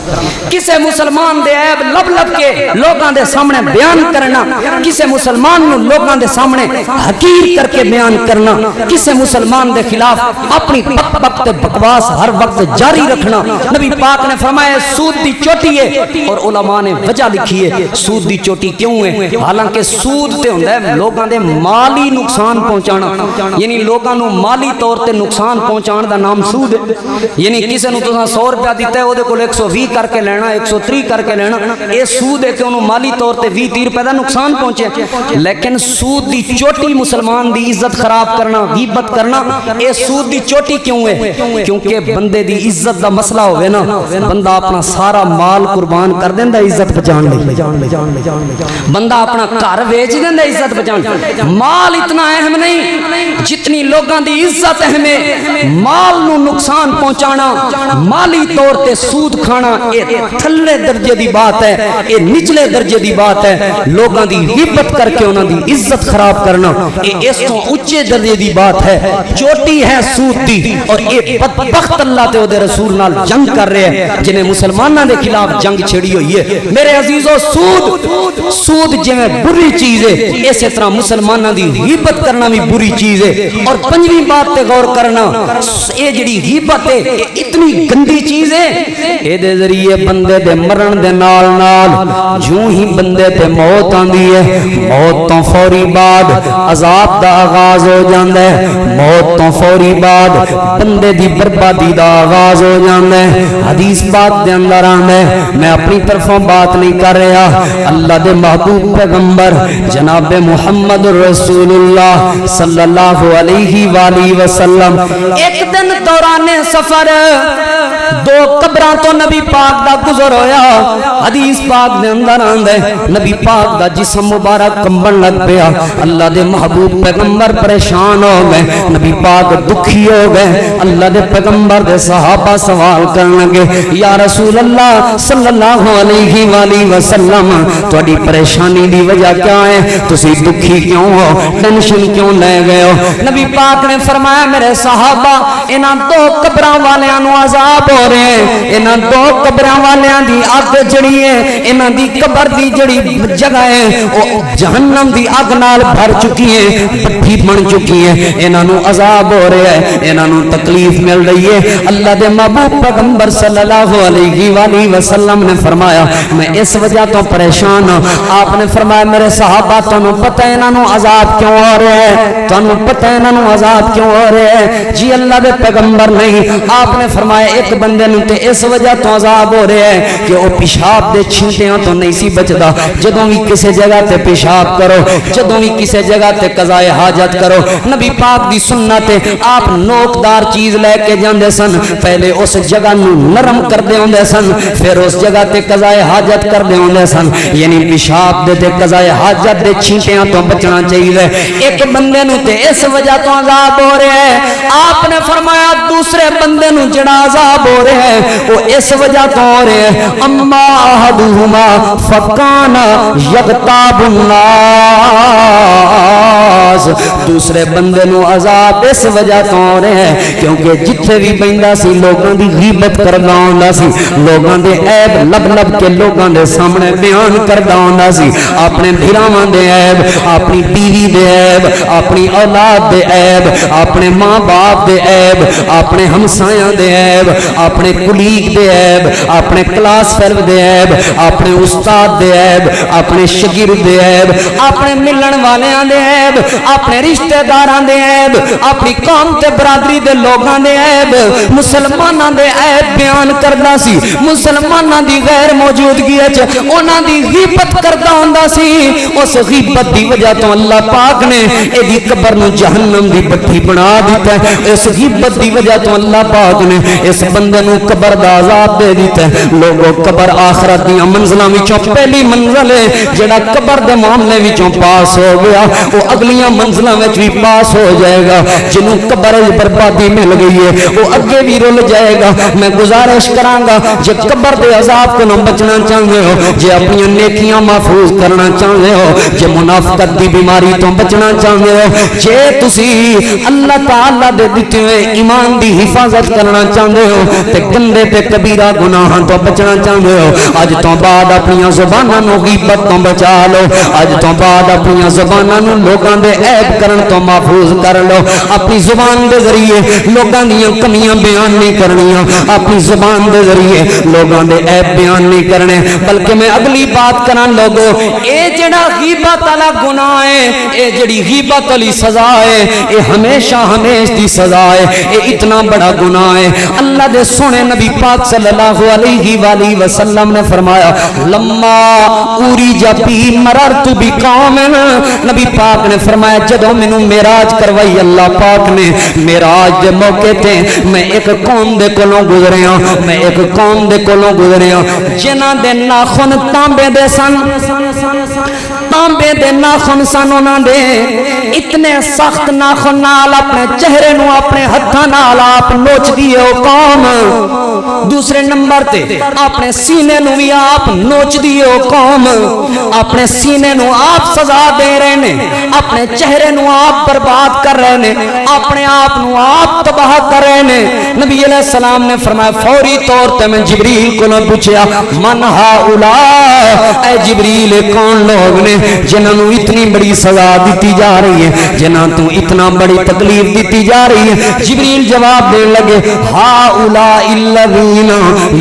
کسے مسلمان دے عیب لب لب کے لوگاں دے سامنے بیان کرنا، کسے مسلمان نو لوگاں دے سامنے حقیر کر کے بیان کرنا، کسے مسلمان دے خلاف اپنی بک بک تے بکواس ہر وقت جاری رکھنا۔ نبی پاک نے فرمایا سود دی چوٹی ہے، اور علماء نے وجہ لکھی ہے سود دی چوٹی کیوں ہے، حالانکہ سود تے ہوندا ہے لوگاں دے مالی نقصان پہنچانا، یعنی لوگاں نو مالی طور تے نقصان پہنچان دا نام سود ہے، یعنی کسے نو تساں 100 روپیہ دیتا ہے او دے کول 120 کر کے لینا، 130 کر کے لینا، اے سود ہے کہ انہوں مالی طور تے 20-30 روپے دا نقصان پہنچے۔ لیکن سود دی چوٹی مسلمان دی عزت خراب کرنا، غیبت کرنا، اے سود دی چوٹی کیوں ہے؟ کیونکہ بندے دی عزت دا مسئلہ ہوئے نا، بندہ اپنا سارا مال قربان کر دیندا عزت بچان لئی، بندہ اپنا گھر ویچ دیندا عزت بچان، مال اتنا اہم نہیں، جتنی لوگاں دی عزت ہے میں مال نو نقصان پہنچانا مالی طور تے سود کھانا اے تھلے درجے دی بات ہے اے نچلے درجے دی بات ہے لوگاں دی غیبت کر کے انہاں دی عزت خراب کرنا اے اس تو اونچے درجے دی بات ہے چوٹی ہے سود دی اور اے بدبخت اللہ تے او دے رسول نال جنگ کر رہے ہیں جنہیں مسلماناں دے خلاف جنگ چھڑی ہوئی ہے میرے عزیزو سود جویں بری چیز ہے اسی طرح مسلماناں دی غیبت کرنا بھی بری چیز ہے اور پنجویں بات تے غور کرنا اے جڑی غیبت ہے اتنی گندی چیز ہے اے دے ذریعے بندے دے مرن دے نال نال جوں ہی بندے تے موت آندی ہے موت تو فوری بعد عذاب دا آغاز ہو جاندا ہے موت تو فوری بعد بندے دی بربادی دا آغاز ہو جاندا ہے حدیث بات دے اندر آندا ہے میں اپنی طرفوں بات نہیں کر رہا اللہ دے محبوب پیغمبر جناب محمد رسول اللہ صلی اللہ علیہ وآلہ وسلم ایک دن دوران سفر دو قبراں تو نبی پاک دا گزر ہویا حدیث پاک دے اندر آندا ہے نبی پاک دا جسم مبارک کمبن لگ پیا اللہ دے محبوب پیغمبر پریشان ہو گئے نبی پاک دکھی ہو گئے اللہ دے پیغمبر دے صحابہ سوال کرن لگے یا رسول اللہ صلی اللہ علیہ وآلہ وسلم تہاڈی پریشانی دی وجہ کیا ہے تسی دکھی کیوں ہو ٹینشن کیوں لے گئے ہو نبی پاک نے فرمایا میرے صحابہ انہاں دو قبراں والیاں نو عذاب ہو رہے ہیں انہاں دو قبراں والیاں دی اگ جڑی ہے انہاں دی قبر دی جڑی جگہ ہے او جہنم دی اگ نال بھر چکی ہے بھٹی بن چکی ہے انہاں نو عذاب ہو رہا ہے انہاں نو تکلیف مل رہی ہے اللہ دے محبوب پیغمبر صلی اللہ علیہ وآلہ وسلم نے فرمایا میں اس وجہ تو پریشان ہوں آپ نے فرمایا میرے صحابہ تانوں پتہ ہے انہاں نو عذاب کیوں ہو رہا ہے تانوں پتہ ہے انہاں نو عذاب کیوں ہو رہا ہے جی اللہ دے پیغمبر نہیں آپ نے فرمایا ایک بندے نو تے اس وجہ تو عذاب ہو رہا ہے کہ وہ پیشاب دے چھینٹیاں تو نہیں سی بچدا جدوں بھی کسی جگہ تے پیشاب کرو جدوں بھی کسی جگہ تے قضاء حاجت کرو نبی پاک دی سنت ہے آپ نوکدار چیز لے کے جاندے سن پہلے اس جگہ نو نرم کر دے ہوندے سن پھر اس جگہ تے قضاء حاجت کر دے ہوندے سن یعنی پیشاب دے تے قضاء حاجت دے چھینٹیاں تو بچنا چاہیے ایک بندے نو تے اس وجہ تو عذاب ہو رہا ہے آپ نے فرمایا دوسرے بندے نو جڑا عذاب ہو رہا ہے وہ اس وجہ تو ہو رہا ہے اما احدہما فکان یغتاب الناس دوسرے بندے نو عذاب اس وجہ تو ہو رہے ہیں کیونکہ جتھے بھی بیندا سی لوگاں دی غیبت کردا ہوندا سی لوگاں دے عیب لب لب کے لوگاں دے سامنے بیان کردا ہوندا سی اپنے بھراواں دے عیب اپنی بیوی دے عیب اپنی اولاد دے عیب اپنے ماں باپ دے عیب اپنے ہمسایاں دے عیب اپنے کلیگ دے عیب اپنے کلاس فیلو دے عیب اپنے استاد دے عیب اپنے شاگرد دے عیب اپنے ملن والیاں دے عیب اپنے رشتہ داراں دے عیب اپنی قوم تے برادری دے لوگاں دے عیب مسلماناں دے عیب بیان کردا سی مسلماناں دی غیر موجودگی وچ انہاں دی غیبت کردا ہوندا سی اس غیبت دی وجہ تو اللہ پاک نے اے دی قبر نو جہنم دی بٹھی بنا دیتا ہے اس غیبت دی وجہ تو اللہ پاک نے اس بندے نو قبر دا عذاب دے دیتا ہے لوگوں قبر آخرت دی منزلاں وچوں پہلی منزل ہے جڑا قبر دے معاملے وچوں پاس ہو گیا وہ اگلیاں منزلاں وچ بھی پاس ہو جائے گا جنوں قبر بربادی مل گئی ہے وہ اگے بھی رل جائے گا میں گزارش کراں گا جے قبر دے عذاب کو بچنا چاہتے ہو جے اپنی نیکیاں محفوظ کرنا چاہتے ہو جے منافقت دی بیماری تو بچنا چاہتے ہو جے تسی اللہ تعالی دے دتے ہوئے ایمان دی حفاظت کرنا چاہتے ہو تے گندے تے کبیرہ گناہاں تو بچنا چاہتے ہو اج تو بعد اپنی زباناں نو غیبت تو بچا لو اج تو بعد اپنی زباناں نو لوگاں دے عیب کرن تو محفوظ کر لو اپنی زبان دے ذریعے لوگاں دی کمیاں بیان نہیں کرنیاں اپنی زبان دے ذریعے لوگاں دے عیب بیان نہیں کرنے بلکہ میں اگلی بات کراں لوگو اے جڑا غیبت والا گناہ ہے اے جڑی غیبت والی سزا ہے اے ہمیشہ ہمیشہ دی سزا ہے اے اتنا بڑا گناہ ہے اللہ دے سونے نبی پاک صلی اللہ علیہ وآلہ وسلم نے فرمایا لما اوری جبی مررت بقوم نبی پاک نے فرمایا فرمایا جدوں مینوں معراج کروائی اللہ پاک نے، معراج دے موقع تے میں ایک قوم دے کولوں گزریا، میں ایک قوم دے کولوں گزریا جنہاں دے ناخن تانبے دے سن، تانبے دے ناخن سن انہاں دے، اتنے سخت ناخن نال اپنے چہرے نو اپنے ہتھاں نال آپ نوچ دیے او قوم، دوسرے نمبر تے اپنے سینے نو بھی آپ نوچ دیے او قوم، اپنے سینے نو آپ سزا دے رہے نے، اپنے چہرے نو آپ برباد کر رہے نے، اپنے آپ نو آپ تباہ کر رہے نے۔ نبی علیہ السلام نے فرمایا فوری طور تے میں جبریل کو نہ پوچھیا من ہؤلاء، اے جبریل کون لوگ نے جنہاں نو اتنی بڑی سزا دیتی جا رہی ہے، جنہاں تو اتنا بڑی تکلیف دیتی جا رہی ہے؟ جبریل جواب دین لگے ہؤلاء الذین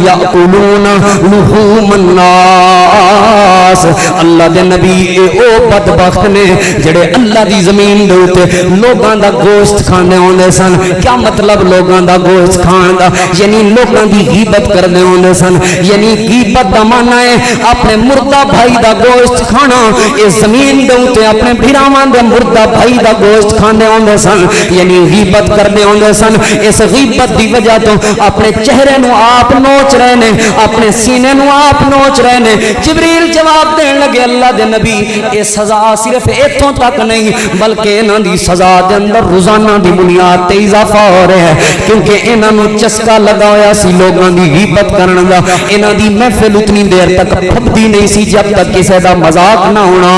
یاکلون لحوم الناس، اللہ دے نبی اے او بدبخت نے جڑے اللہ دی زمین دے اوتے لوگاں دا گوشت کھاندے ہوندے سن۔ کیا مطلب لوگاں دا گوشت کھان دا؟ یعنی لوگاں دی غیبت کردے ہوندے سن، یعنی غیبت دا معنی ہے اپنے مردہ بھائی دا گوشت کھانا، اس زمین دے اوتے اپنے بھراواں دے مردہ بھائی دا گوشت کھاندے ہوندے سن، یعنی غیبت کردے ہوندے سن۔ اس غیبت دی وجہ تو اپنے چہرے نو آپ نوچ رہے نے، اپنے سینے نو آپ نوچ رہے نے۔ جبریل جواب دین لگے اللہ دے نبی اے سزا صرف ایتھوں تک نہیں بلکہ انہاں دی سزا دے اندر روزانہ دی بنیاد تے اضافہ ہو رہا ہے، کیونکہ انہاں نو چسکا لگا ہویا سی لوگاں دی غیبت کرن دا۔ انہاں دی محفل اتنی دیر تک پھبدی نہیں سی جب تک کسے دا مذاق نہ ہونا،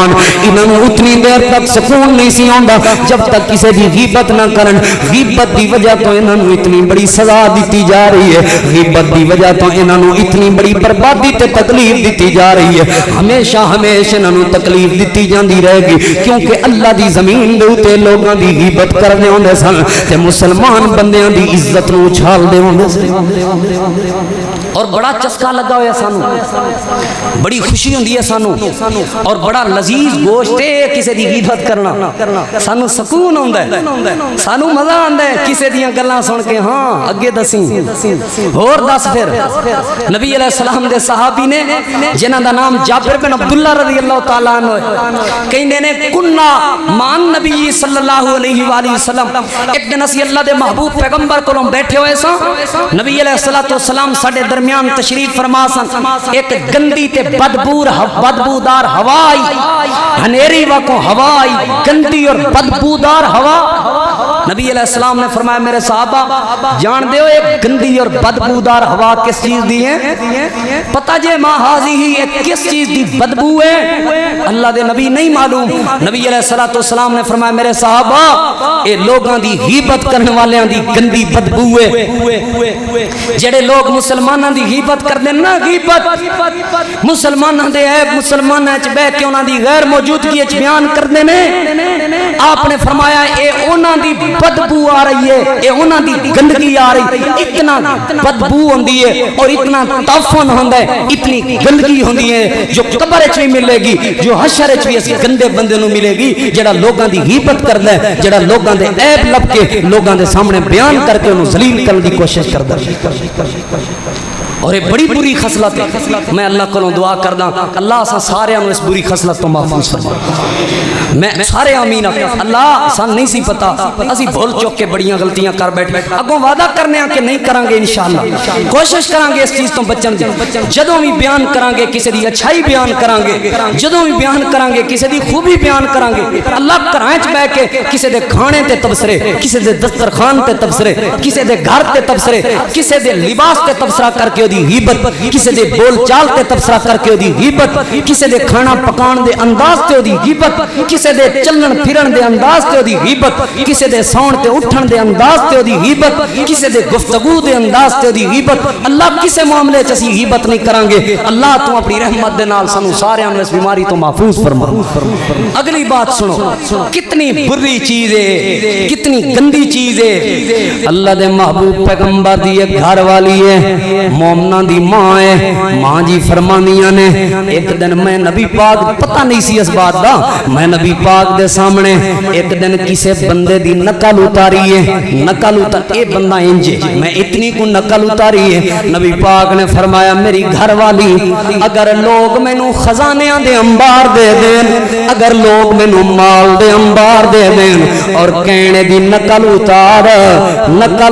انہاں نو اتنی دیر تک سکون نہیں سی ہوندا جب تک کسے دی غیبت نہ کرن۔ غیبت دی وجہ تو انہاں نو اتنی بڑی سزا دیتی جا رہی ہے، غیبت دی وجہ تو انہاں نو اتنی بڑی بربادی تے تکلیف دیتی جا رہی ہے، ہمیشہ ہمیشہ انہاں نو تکلیف دیتی جاندی رہے گی، کیونکہ اللہ دی زمین دے اوتے لوگاں دی غیبت کرنے ہوندے سن تے مسلمان بندیاں دی عزت نو اچھال دے ہوندے سن۔ اور بڑا چسکا لگا ہویا سانو، بڑی خوشی ہوندی ہے سانو، اور بڑا لذیذ گوشت ہے کسے دی غیبت کرنا، سانو سکون ہوندا ہے، سانو مزہ آندا ہے کسے دیاں گلاں سن کے۔ ہاں اگے دسیں اور دس پھر نبی علیہ السلام دے صحابی نے جنہاں دا نام جابر بن عبداللہ رضی اللہ تعالیٰ عنہ کہندے نے کننا مان نبی صلی اللہ علیہ وآلہ وسلم، ایک دن اسی اللہ دے محبوب پیغمبر کولوں بیٹھے ہوئے ساں، نبی علیہ السلام ساڈے درمیان تشریف فرما سن، ایک گندی تے بدبودار ہوا آئی، ہنیری واقع ہوا آئی، گندی اور بدبودار ہوا۔ نبی علیہ السلام نے فرمایا میرے صحابہ جان دے ہو ایک گندی اور بدبودار ہوا کس چیز دی ہے؟ پتہ جے ما حاضی ہی ایک کس چیز دی بدبو ہے؟ اللہ دے نبی نہیں معلوم۔ نبی علیہ السلام نے فرمایا میرے صحابہ اے لوگاں دی غیبت کرنے والیاں دی گندی بدبو ہے۔ جڑے لوگ مسلماناں دی غیبت کردے نا، غیبت مسلماناں دے عیب مسلماناں وچ بیٹھ کے انہاں دی غیر موجودگی وچ بیان کردے نے، آپ نے فرمایا اے انہاں دی بدبو آ رہی ہے، اے انہاں دی گندگی آ رہی، اتنا بدبو ہوندی ہے اور اتنا تعفن ہوندا ہے، اتنی گندگی ہوندی ہے جو قبر وچ بھی ملے گی، جو حشر وچ بھی اس گندے بندے نو ملے گی جڑا لوگاں دی غیبت کردا ہے، جڑا لوگاں دے عیب لب کے لوگاں دے سامنے بیان کر کے انہوں ذلیل کرنے دی کوشش کردا ہے۔ اور یہ بڑی بری خصلت ہے، میں اللہ کو دعا کردا اللہ اساں سارے اس بری خصلت تو محفوظ فرما۔ میں سارے آمین اللہ سان نہیں سی پتا، اسی بھول چوک کے بڑیاں غلطیاں کر بیٹھے، اگوں وعدہ کرنے کہ نہیں کریں گے انشاءاللہ، کوشش کریں گے اس چیز تو بچن دی، جدوں بھی بیان کریں گے کسی دی اچھائی بیان کریں گے، جدوں بھی بیان کریں گے کسی دی خوبی بیان کریں گے، اللہ گھراں وچ بیٹھ کے کسی دے کھانے تے تبصرے، کسی دے دسترخوان تے تبصرے، کسی دے گھر تے تبصرے، کسی دے لباس تے تبصرہ کر کے دی غیبت، کسی دے بول چال تے تبصرہ کر کے دی غیبت، کسی دے کھانا پکان دے انداز تے دی غیبت، کسی دے چلن پھرن دے انداز تے دی غیبت، کسی دے سون تے اٹھن دے انداز تے دی غیبت، کسی دے گفتگو دے انداز تے دی غیبت۔ اللہ کسے معاملے چ اسی غیبت نہیں کریں گے، اللہ تو اپنی رحمت دے نال سانو سارے اس بیماری تو محفوظ فرما۔ اگلی بات سنو، کتنی بری چیز ہے، کتنی گندی چیز ہے، اللہ دے محبوب پیغمبر دی ایک گھر والی ہے، مومن انہاں دی ماں ہے ماں جی فرمانیاں نے ایک دن میں نبی پاک پتہ نہیں سی اس بات دا میں نبی پاک دے سامنے ایک دن کسے بندے دی نقل اتاری ہے نقل اتار اے بندہ انجے میں اتنی کو نقل اتاری ہے نبی پاک نے فرمایا میری گھر والی اگر لوگ مینوں خزانیاں دے انبار دے دین اگر لوگ مینوں مال دے انبار دے دین اور کہنے دی نقل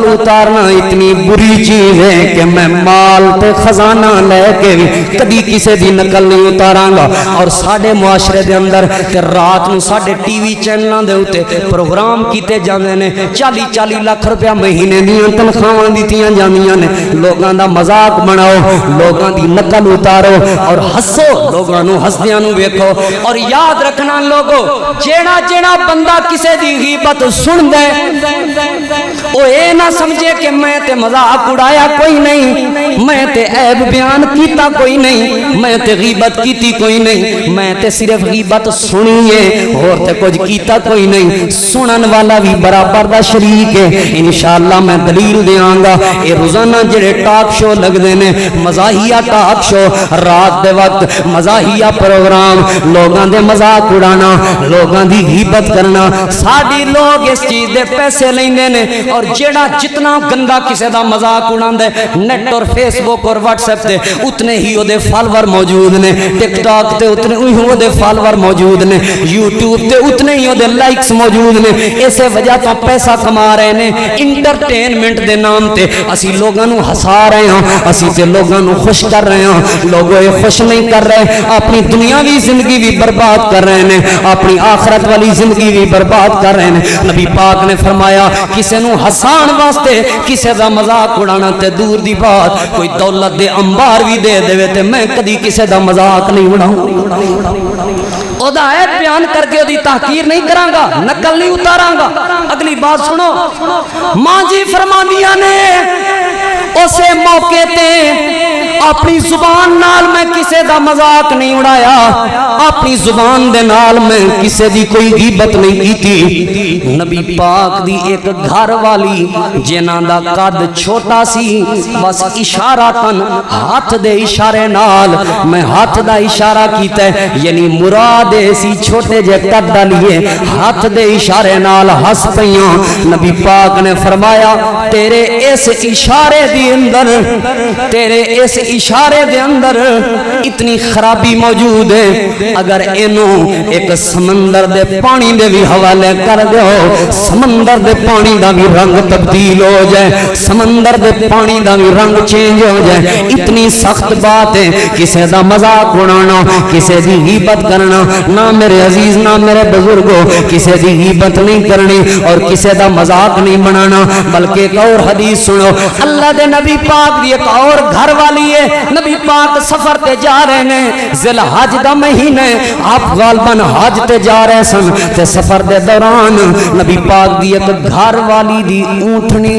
اتارنا اتنی بری چیز ہے کہ میں مال تے خزانہ لے کے کبھی کسی دی نقل نہیں اتاراں گا اور ساڈے معاشرے دے اندر تے رات نو ساڈے ٹی وی چینلاں دے اوتے پروگرام کیتے جاندے نے 40 لاکھ روپیہ مہینے دیاں تنخواہاں دتیاں جاندیاں نے لوگاں دا مذاق بناؤ لوگاں دی نقل اتارو اور ہسو لوگاں نو ہسدیاں نو ویکھو اور یاد رکھنا لوگو جیڑا بندہ کسے دی غیبت سن دے او اے نہ سمجھے کہ میں تے مذاق اڑایا کوئی نہیں میں تے عیب بیان کیتا کوئی نہیں میں تے غیبت کیتی کوئی نہیں میں تے صرف غیبت سنی ہے اور تے کچھ کیتا کوئی نہیں سنن والا بھی برابر دا شریک ہے انشاءاللہ میں دلیل دیاں گا اے روزانہ جڑے ٹاک شو لگ دے نے مزاحیہ ٹاک شو رات دے وقت مزاحیہ پروگرام لوگاں دے مذاق اڑانا لوگاں دی غیبت کرنا ساڈی لوگ اس چیز دے پیسے لیندے نے اور جیڑا جتنا گندا کسے دا مذاق اڑاندے نیٹ اور فیس بک اور واٹس ایپ تے اتنے ہی او دے فالوور موجود نے ٹک ٹاک تے اتنے ہی او دے فالوور موجود نے یوٹیوب تے اتنے ہی او دے لائکس موجود نے اسے وجہ تو پیسہ کما رہے نے انٹرٹینمنٹ دے نام تے اسی لوگاں نو ہسا رہے ہاں اسی تے لوگاں نو خوش کر رہے ہاں لوگوں یہ خوش نہیں کر رہے اپنی دنیاوی زندگی بھی برباد کر رہے ہیں اپنی آخرت والی زندگی بھی برباد کر رہے ہیں نبی پاک نے فرمایا کسے نو ہسان واسطے کسے دا مذاق اڑانا تے دور دی بات کوئی دولت دے انبار بھی دے دے تے میں کدی کسے دا مذاق نہیں اڑاؤں او دا عیب بیان کر کے او دی تحقیر نہیں کراں گا نقل نہیں اتاراں گا اگلی بات سنو ماں جی فرماندیاں نے اسے موقع تے اپنی زبان نال میں کسے دا مذاق نہیں اڑایا اپنی زبان دے نال میں کسے دی کوئی غیبت نہیں کیتی نبی پاک دی ایک گھر والی جنہاں دا قد چھوٹا سی بس اشارتاً ہاتھ دے اشارے نال میں ہاتھ دا اشارہ کیتا ہے یعنی مراد ایسی چھوٹے جے قد لیے ہاتھ دے اشارے نال ہس پیاں نبی پاک نے فرمایا تیرے اس اشارے دی اندر تیرے اس اشارے دے اندر اتنی خرابی موجود ہے اگر انہوں ایک سمندر دے پانی دے بھی حوالے کر دو سمندر دے پانی دا بھی رنگ تبدیل ہو جائے سمندر دے پانی دا بھی رنگ چینج ہو جائے اتنی سخت بات ہے کسے دا مذاق اڑانا کسے دی غیبت کرنا نہ میرے عزیز نہ میرے بزرگوں کسے دی غیبت نہیں کرنی اور کسے دا مذاق نہیں بنانا بلکہ ایک اور حدیث سنو اللہ دے نبی پاک دی ایک اور گھر والی ہے نبی پاک سفر تے جا رہے ہیں ذی الحج دا مہینہ آپ غالباً حج تے جا رہے سن تے سفر دے دوران نبی پاک دی ایک گھر والی دی اونٹنی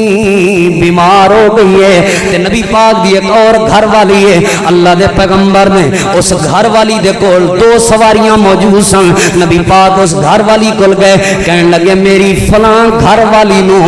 بیمار ہو گئی ہے تے نبی پاک دی ایک اور گھر والی ہے اللہ دے پیغمبر نے اس گھر والی دے کول 2 سواریاں موجود سن نبی پاک اس گھر والی کول گئے کہنے لگے میری فلاں گھر والی نو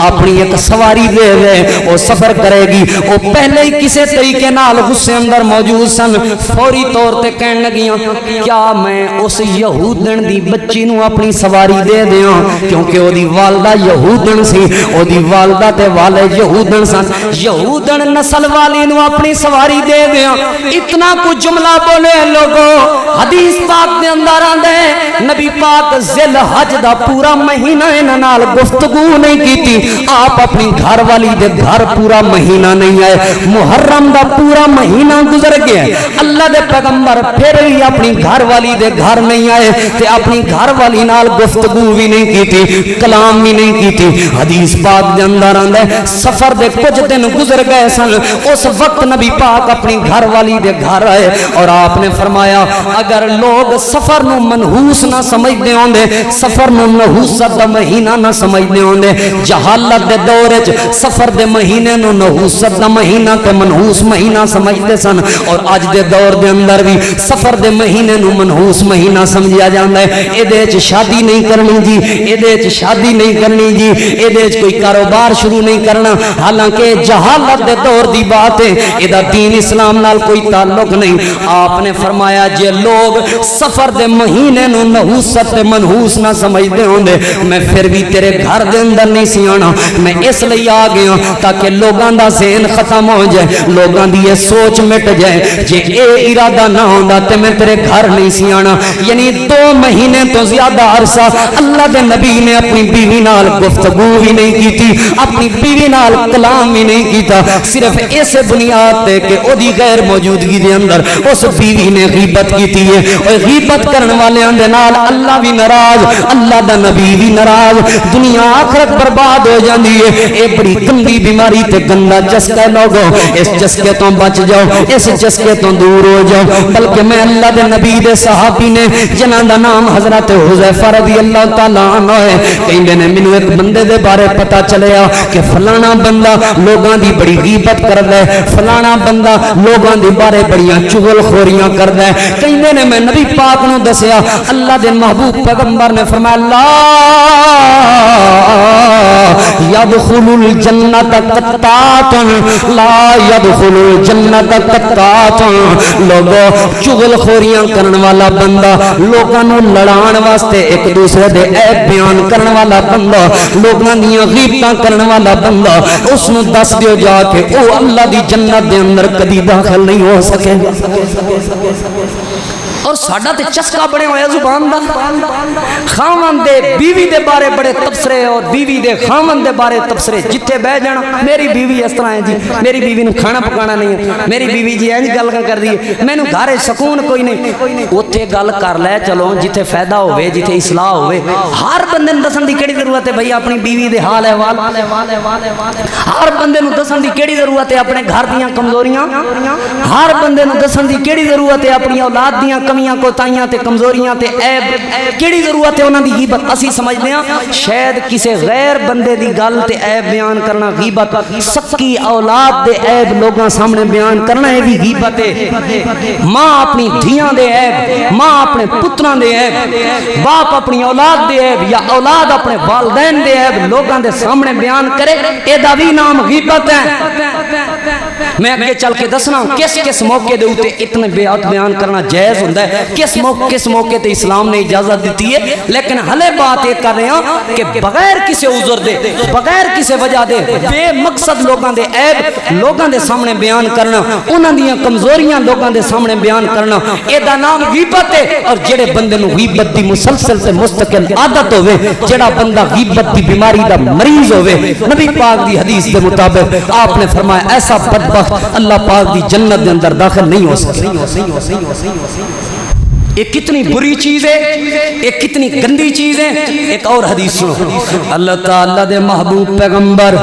اپنی ایک سواری دے دے وہ سفر کرے گی وہ پہلے ہی کسے طریقے نال غصے اندر موجود سن فوری طور تے کہنے لگیاں کیا میں اس یہودن دی بچی نو اپنی سواری دے دیاں کیونکہ او دی والدہ یہودن سی او دی والدہ تے والد یہودن سن یہودن نسل والی نو اپنی سواری دے دیاں اتنا کچھ جملہ بولے لوگو حدیث پاک دے اندر آندے نبی پاک ذی الحج دا پورا مہینہ انہاں نال گفتگو نہیں کیتی آپ اپنی گھر والی دے گھر پورا مہینہ نہیں آئے محرم دا پورا مہینہ گزر گیا اللہ دے پیغمبر پھر ہی اپنی گھر والی دے گھر نہیں آئے تے اپنی گھر والی نال گفتگو بھی نہیں کیتی کلام بھی نہیں کیتی حدیث پاک دے اندر آندے سفر دے کچھ دن گزر گئے سن اس وقت نبی پاک اپنی گھر والی دے گھر آئے اور آپ نے فرمایا اگر لوگ سفر نو منحوس نہ سمجھدے ہوندے سفر نو نحوست دا مہینہ نہ سمجھدے ہوندے جہالت دے دور وچ سفر دے مہینے نو نحوست دا مہینہ تے منحوس مہینہ سمجھتے سن اور اج دے دور دے اندر بھی سفر دے مہینے نو منحوس مہینہ سمجھیا جاندا ہے اے وچ شادی نہیں کرنی جی اے وچ شادی نہیں کرنی جی اے وچ کوئی کاروبار شروع نہیں کرنا حالانکہ جہالت دے دور دی بات ہے اے دا دین اسلام نال کوئی تعلق نہیں آپ نے فرمایا جے لوگ سفر دے مہینے نو نحوست تے منحوس نہ سمجھدے ہوندے میں پھر بھی تیرے گھر دے اندر نہیں سی آنا میں اس لیے آ گیا تاکہ لوگاں دا ذہن ختم ہو جائے لوگاں دی یہ سوچ مٹ جائے جے اے ارادہ نہ ہوندا تے میں تیرے گھر نہیں سی آنا یعنی 2 مہینے تو زیادہ عرصہ اللہ دے نبی نے اپنی بیوی نال گفتگو ہی نہیں کی تھی اپنی بیوی نال کلام ہی نہیں کیتا صرف ایسے بنیاد تے کہ او دی غیر موجودگی دے اندر اس بیوی نے غیبت کیتی ہے اور غیبت کرن والیاں دے نال اللہ بھی ناراض اللہ دا نبی بھی ناراض دنیا آخرت برباد ہو جاندی ہے اے بڑی گندی بیماری تے گندا چسکا لوگو اس چسکے تو بچ جاؤ اس چسکے تو دور ہو جاؤ بلکہ میں اللہ دے نبی دے صحابی نے جنہاں دا نام حضرت حذیفہ رضی اللہ تعالی عنہ ہے کہندے نے مینوں ایک بندے دے بارے پتہ چلیا کہ فلانا بندہ لوگاں دی بڑی غیبت کردا ہے فلانا بندہ لوگاں دے بارے بڑیاں چغل خوریاں کردا ہے کہندے نے میں نبی پاک نو دسیا اللہ دے محبوب پیغمبر نے فرمایا لا يدخل الجنت قطات لا يدخل الجنت قطات لوگو چغل خوریاں کرن والا بندہ لوگاں نو لڑان واسطے ایک دوسرے دے عیب بیان کرن والا بندہ لوگاں دیاں غیبتاں کرن والا بندہ اس نو دس دیو جا کے او اللہ دی جنت دے اندر کدی داخل نہیں ہو سکے اور ساڈا تے چسکا بڑے ہویا زبان دا خاوند دے بیوی دے بارے بڑے تبصرے اور بیوی دے خاوند دے بارے تبصرے جتھے بہ جانا میری بیوی اس طرح ہے جی میری بیوی نو کھانا پکانا نہیں ہے میری بیوی جی انج گل کر دی ہے مینوں گھر سکون کوئی نہیں اوتھے گل کر لے چلو جتھے فائدہ ہوے جتھے اصلاح ہوے ہر بندے نوں دسن دی کیڑی ضرورت ہے بھئی اپنی بیوی دے حال احوال ہر بندے نوں دسن دی کیڑی ضرورت ہے اپنے گھر دیاں کمزوریاں ہر بندے نوں دسن دی کیڑی ضرورت ہے اپنی اولاد دیاں کمیاں کوتاہیاں تے کمزوریاں تے عیب کیڑی ضرورت ہے انہاں دی غیبت اسی سمجھدے ہاں شاید کسے غیر بندے دی گل تے عیب بیان کرنا غیبت سکی اولاد دے عیب لوگاں سامنے بیان کرنا اے بھی غیبت ہے ماں اپنی دھیاں دے عیب ماں اپنے پتراں دے عیب باپ اپنی اولاد دے عیب یا اولاد اپنے والدین دے عیب لوگاں دے سامنے بیان کرے اے دا بھی نام غیبت ہے میں اگے چل کے دسنا کس کس موقع دے اوتے اتنے بیات بیان کرنا جائز ہوندا ہے کس موقع تے اسلام نے اجازت دیتی ہے لیکن ہلے بات یہ کر رہے ہیں کہ بغیر کسی عذر دے بغیر کسی وجہ دے بے مقصد لوگاں دے عیب لوگاں دے سامنے بیان کرنا انہاں دیاں کمزوریاں لوگاں دے سامنے بیان کرنا اے دا نام غیبت ہے اور جڑے بندے نو غیبت دی مسلسل سے مستقل عادت ہوے جڑا بندہ غیبت دی بیماری دا مریض ہوے نبی پاک دی حدیث دے مطابق آپ نے فرمایا ایسا بدبخت اللہ پاک دی جنت دے اندر داخل نہیں ہو سکتا یہ کتنی بری چیز ہے یہ کتنی گندی چیز ہے ایک اور حدیث سنو اللہ تعالیٰ دے محبوب پیغمبر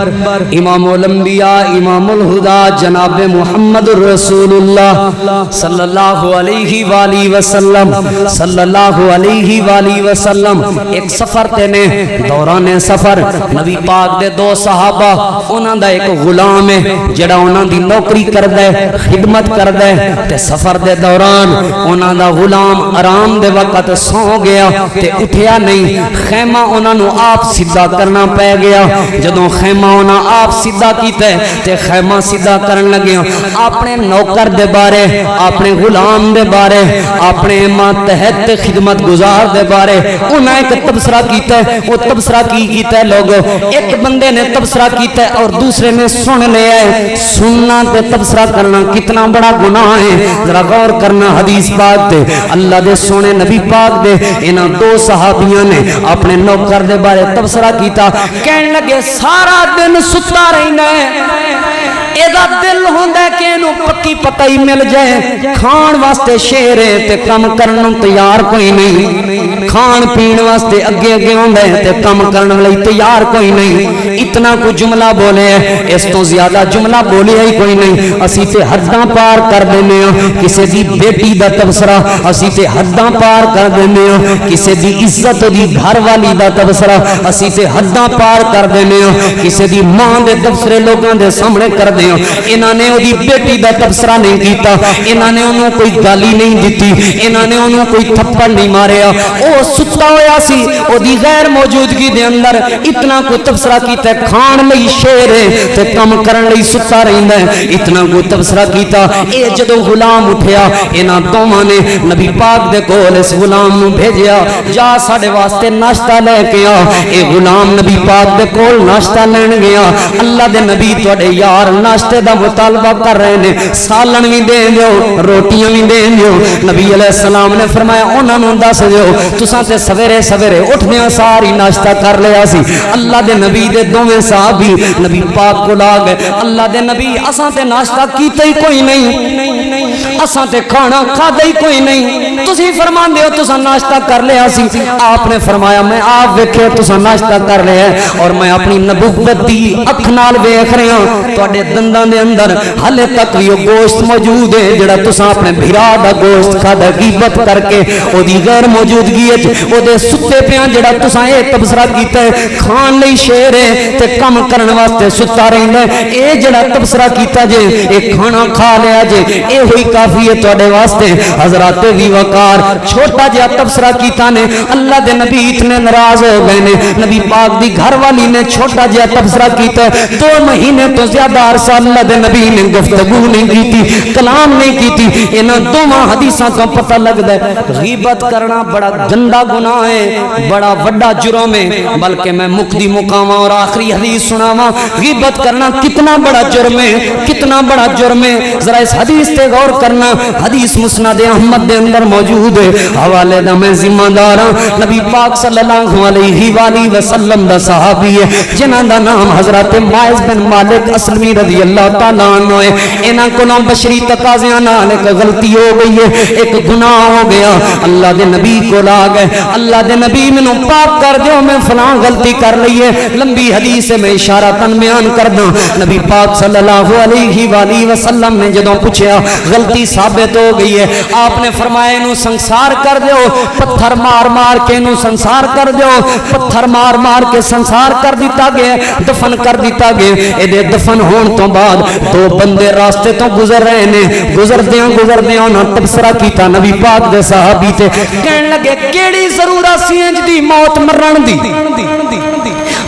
امام الانبیاء امام الہدیٰ جناب محمد رسول اللہ صلی اللہ علیہ وآلہ وسلم صلی اللہ علیہ وآلہ وسلم ایک سفر تے نے دوران سفر نبی پاک دے 2 صحابہ انہاں دا ایک غلام ہے جڑا انہاں دی نوکری کردے خدمت کردے تے سفر دے دوران انہاں دا غلام آرام دے وقت سو گیا تے اٹھیا نہیں خیمہ انہاں نو آپ سیدھا کرنا پے گیا جدوں خیمہ انہاں آپ سیدھا کیتے تے خیمہ سیدھا کرن لگے اپنے نوکر دے بارے اپنے غلام دے بارے اپنے ماتحت خدمت گزار دے بارے انہاں ایک تبصرہ کیتا ہے وہ تبصرہ کی کیتا ہے لوگوں ایک بندے نے تبصرہ کیتا ہے اور دوسرے نے سن لیا ہے سننا تے تبصرہ کرنا کتنا بڑا گناہ ہے ذرا غور کرنا حدیث پاک تے اللہ دے سونے نبی پاک دے انہاں 2 صحابیاں نے اپنے نوکر دے بارے تبصرہ کیتا کہنے لگے سارا دن ستا رہنا ہے ایدہ دل ہوندہ کہ انہوں پکی پتائی مل جائے کھان واسطے شیرے تے کم کرنا تیار کوئی نہیں کھان پین واسطے اگے اگے ہوندہ تے کم کرنا لئی تیار کوئی نہیں اتنا کو جملہ بولے ہیں اس تو زیادہ جملہ بولے ہی کوئی نہیں اسی تے حداں پار کر دینے ہیں کسی دی بیٹی دا تبصرہ اسی تے حداں پار کر دینے ہیں کسی دی عزت دی گھر والی دا تبصرہ اسی تے حداں پار کر دینے ہیں کسی دی ماں دے تبصرے لوگاں دے سامنے کرتے ہو انہاں نے وہی بیٹی دا تبصرہ نہیں کیتا انہاں نے انہوں کوئی گالی نہیں دیتی انہاں نے انہوں کوئی تھپڑ نہیں ماریا او ستا ہویا سی او دی غیر موجودگی دے اندر اتنا کوئی تبصرہ کیتا ہے کھان لئی شیر ہے تے کم کرن لئی ستا رہندا ہے اتنا کوئی تبصرہ کیتا اے جدوں غلام اٹھیا انہاں دوواں نے نبی پاک دے کول اس غلام نو بھیجیا جا ساڈے واسطے ناشتہ لے کے آ اے غلام نبی پاک دے کول ناشتہ لین گیا اللہ دے نبی تواڈے یار ناشتے دا مطالبہ کر رہے نے سالن بھی دے دیو روٹیاں بھی دے دیو نبی علیہ السلام نے فرمایا انہاں نوں دس دیو تساں تے سویرے سویرے اٹھدیاں ساری ناشتہ کر لیا سی اللہ دے نبی دے دوویں صحابی نبی پاک کول آ گئے اللہ دے نبی اساں تے ناشتہ کیتا ہی کوئی نہیں اساں تے کھانا کھادا ہی کوئی نہیں تسی فرماندے ہو تساں ناشتہ کر لیا سی آپ نے فرمایا میں آپ ویکھے تساں ناشتہ کر لیا اور میں اپنی نبوت دی اکھ نال ویکھ رہا ہوں تواڈے دنداں دے اندر ہلے تک وہ گوشت موجود ہے جڑا تساں اپنے بھرا دا گوشت کھادا غیبت کر کے او دی غیر موجودگی وچ او دے ستے پیاں جڑا تساں اے تبصرہ کیتا ہے کھان لئی شیر ہے تے کم کرن واسطے ستا رہندا ہے اے جڑا تبصرہ کیتا جے اے کھانا کھا لیا جے اے ہوئی کافی ہے تواڈے واسطے حضرات وی وقار چھوٹا جہا تبصرہ کیتا نے اللہ دے نبی اتنے ناراض ہو گئے نے نبی پاک دی گھر والی نے چھوٹا جہا تبصرہ کیتا 2 مہینے تو زیادہ عرصہ اللہ دے نبی نے گفتگو نہیں کیتی کلام نہیں کیتی انہاں دوواں حدیثاں تو پتہ لگدا ہے غیبت کرنا بڑا گندا گناہ ہے بڑا بڑا جرم ہے بلکہ میں مقدی مقامہ اور آخری حدیث سناواں غیبت کرنا کتنا بڑا جرم ہے کتنا بڑا جرم ہے ذرا اس حدیث تے غور کرنا حدیث مسند احمد دے اندر موجود ہے حوالے دا میں ذمہ دار ہاں نبی پاک صلی اللہ علیہ وآلہ وسلم دا صحابی ہے جنہاں دا نام حضرت ماعز بن مالک اسلمی رضی اللہ تعالیٰ عنہ ہے انہاں کولوں بشری تقاضیاں نال ایک غلطی ہو گئی ہے ایک گناہ ہو گیا اللہ دے نبی کول آ گئے اللہ دے نبی مینوں پاک کر دیو میں فلاں غلطی کر لئی ہے لمبی حدیث میں اشارتاً بیان کردا نبی پاک صلی اللہ علیہ وآلہ وسلم نے جدوں پوچھا غلطی ثابت ہو گئی ہے آپ نے فرمایا انہوں سنسار کر دیو پتھر مار مار کے انہوں سنسار کر دیو پتھر مار مار کے سنسار کر دیتا گیا دفن کر دیتا گیا ایدے دفن ہون تو بعد 2 بندے راستے تو گزر رہے نے گزر دیاں انہاں تبصرہ کیتا نبی پاک دے صحابی تے کہن لگے کیڑی ضرورت سی انج دی موت مرن دی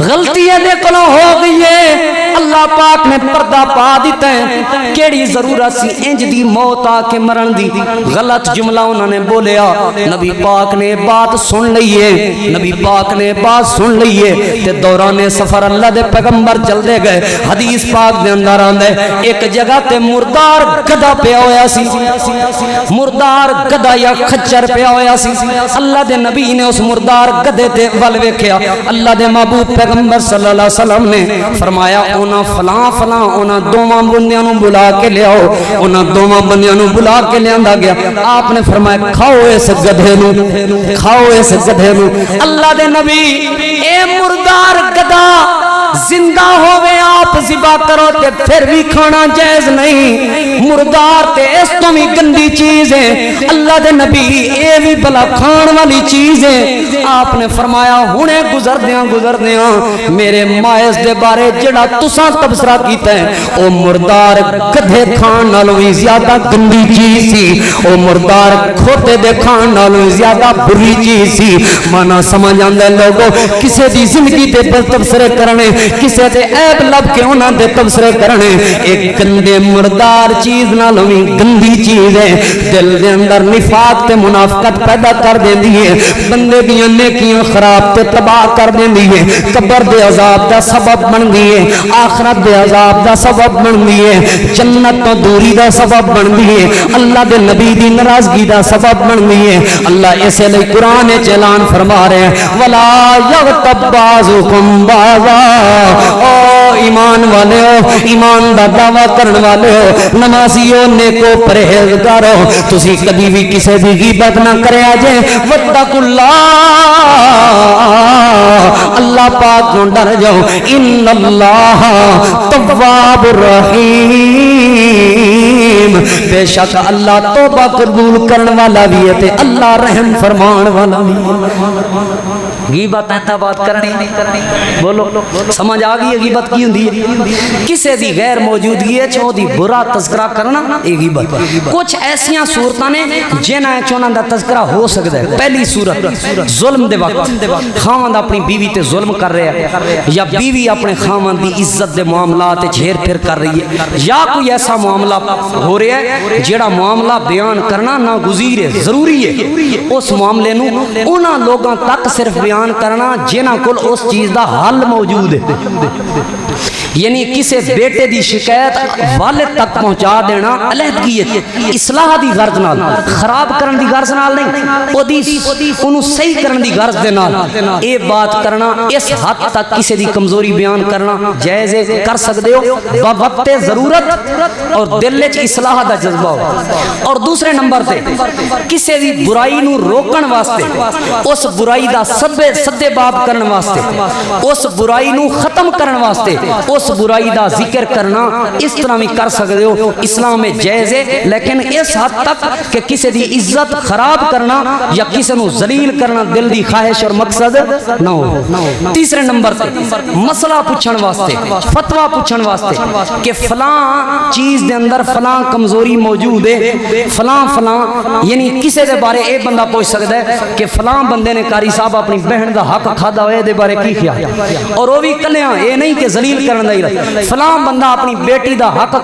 غلطی دے کولوں ہو گئی ہے اللہ پاک نے پردہ پا دیتا ہے کیڑی ضرورت سی انج دی موت آ کے مرن دی غلط جملہ انہوں نے بولیا نبی پاک نے بات سن لئیے نبی پاک نے بات سن لئیے تے دوران سفر اللہ دے پیغمبر چل دے گئے حدیث پاک دے اندر آندے ایک جگہ تے مردار گدھا پیا ہویا سی مردار گدھا یا خچر پیا ہویا سی اللہ دے نبی نے اس مردار گدھے تے ول ویکھیا اللہ دے محبوب پیغمبر صلی اللہ علیہ وسلم نے فرمایا انہاں فلاں فلاں انہاں دوواں بندیاں نوں بلا کے لے آؤ انہاں دوواں بندیاں نوں بلا کے لیندا گیا آپ نے فرمایا کھاؤ اس گدھے نوں کھاؤ اس گدھے نوں اللہ دے نبی اے مردار گدھا زندہ ہوئے آپ ذبح کرو تے پھر بھی کھانا جائز نہیں مردار تے اس تو بھی گندی چیز ہے اللہ دے نبی اے بھی بلا کھان والی چیز ہے آپ نے فرمایا ہونے گزر دیاں میرے ماعز دے بارے جڑا تساں تبصرہ کیتا ہے او مردار گدھے کھان نالوں بھی زیادہ گندی چیز سی او مردار کھوتے دے کھان نالوں زیادہ بری چیز سی مانا سمجھ آندے لوگوں کسے دی زندگی تے تبصرے کرنے کسے دے عیب لب کے انہاں دے تبصرے کرنے ایک گندے مردار چیز نالوں بھی گندی چیز ہے دل دے اندر نفاق تے منافقت پیدا کر دیندی ہے بندے دیاں نیکیاں خراب تے تباہ کر دیندی ہے قبر دے عذاب دا سبب بن دی ہے آخرت دے عذاب دا سبب بن دی ہے جنت تو دوری دا سبب بن دی ہے اللہ دے نبی دی ناراضگی دا سبب بن دی ہے اللہ اسے لئے قرآن اعلان فرما رہے ہیں ولا یغتب بعضکم بعضا او ایمان والے ہو ایمان دا دعویٰ کرن والے ہو نمازیو نیکو پرہیزگارو تسی کبھی بھی کسی بھی غیبت نہ کرے آجے واتقوا اللہ اللہ پاک نو ڈر جاؤ ان اللہ تواب الرحیم بے شک اللہ توبہ قبول کرن والا بھی ہے تے اللہ رحم فرمان والا بھی ہے غیبت ہے بات کرنی بولو سمجھ آ گئی غیبت کی ہوندی ہے کسے دی غیر موجودگی ہے چھو دی برا تذکرہ کرنا یہ غیبت کچھ ایسیاں صورتاں نے جنہاں چوناں دا تذکرہ ہو سکتا ہے پہلی صورت ظلم دے وقت خاوند اپنی بیوی تے ظلم کر رہا ہے یا بیوی اپنے خاوند دی عزت دے معاملات جھیر پھر کر رہی ہے یا کوئی ایسا معاملہ ہو رہا ہے جیڑا معاملہ بیان کرنا ناگزیر ہے ضروری ہے اس معاملے نو انہاں لوگاں تک صرف بیان کرنا جنہاں کول اس چیز دا حل موجود ہے یعنی کسے بیٹے دی شکایت والد تک پہنچا دینا علیحدگی ہے اصلاح دی غرض نال خراب کرن دی غرض نال نہیں او دی انہوں صحیح کرن دی غرض دے نال اے بات کرنا اس حد تک کسے دی کمزوری بیان کرنا جائز کر سکتے ہو بوقت ضرورت اور دل وچ اصلاح دا جذبہ ہو اور دوسرے نمبر تے کسے دی برائی نو روکن واسطے اس برائی دا سدے باب کرن واسطے اس برائی نو ختم کرن واسطے اس برائی دا ذکر کرنا اس طرح بھی کر سکتے ہو اسلام میں جائز ہے لیکن اس حد تک کہ کسی دی عزت خراب کرنا یا کسی نو ذلیل کرنا دل دی خواہش اور مقصد نہ ہو تیسرے نمبر تے مسئلہ پوچھن واسطے فتویٰ پوچھن واسطے کہ فلاں چیز دے اندر فلاں کمزوری موجود ہے فلاں یعنی کسی دے بارے اے بندہ پوچھ سکتا ہے کہ فلاں بندے نے قاری صاحب اپنی بہن دا حق کھادا ہوئے دے بارے کی خیال اور وہ بھی کلیاں اے نہیں کہ ذلیل کرنا فلاں بندہ اپنی بیٹی دا حق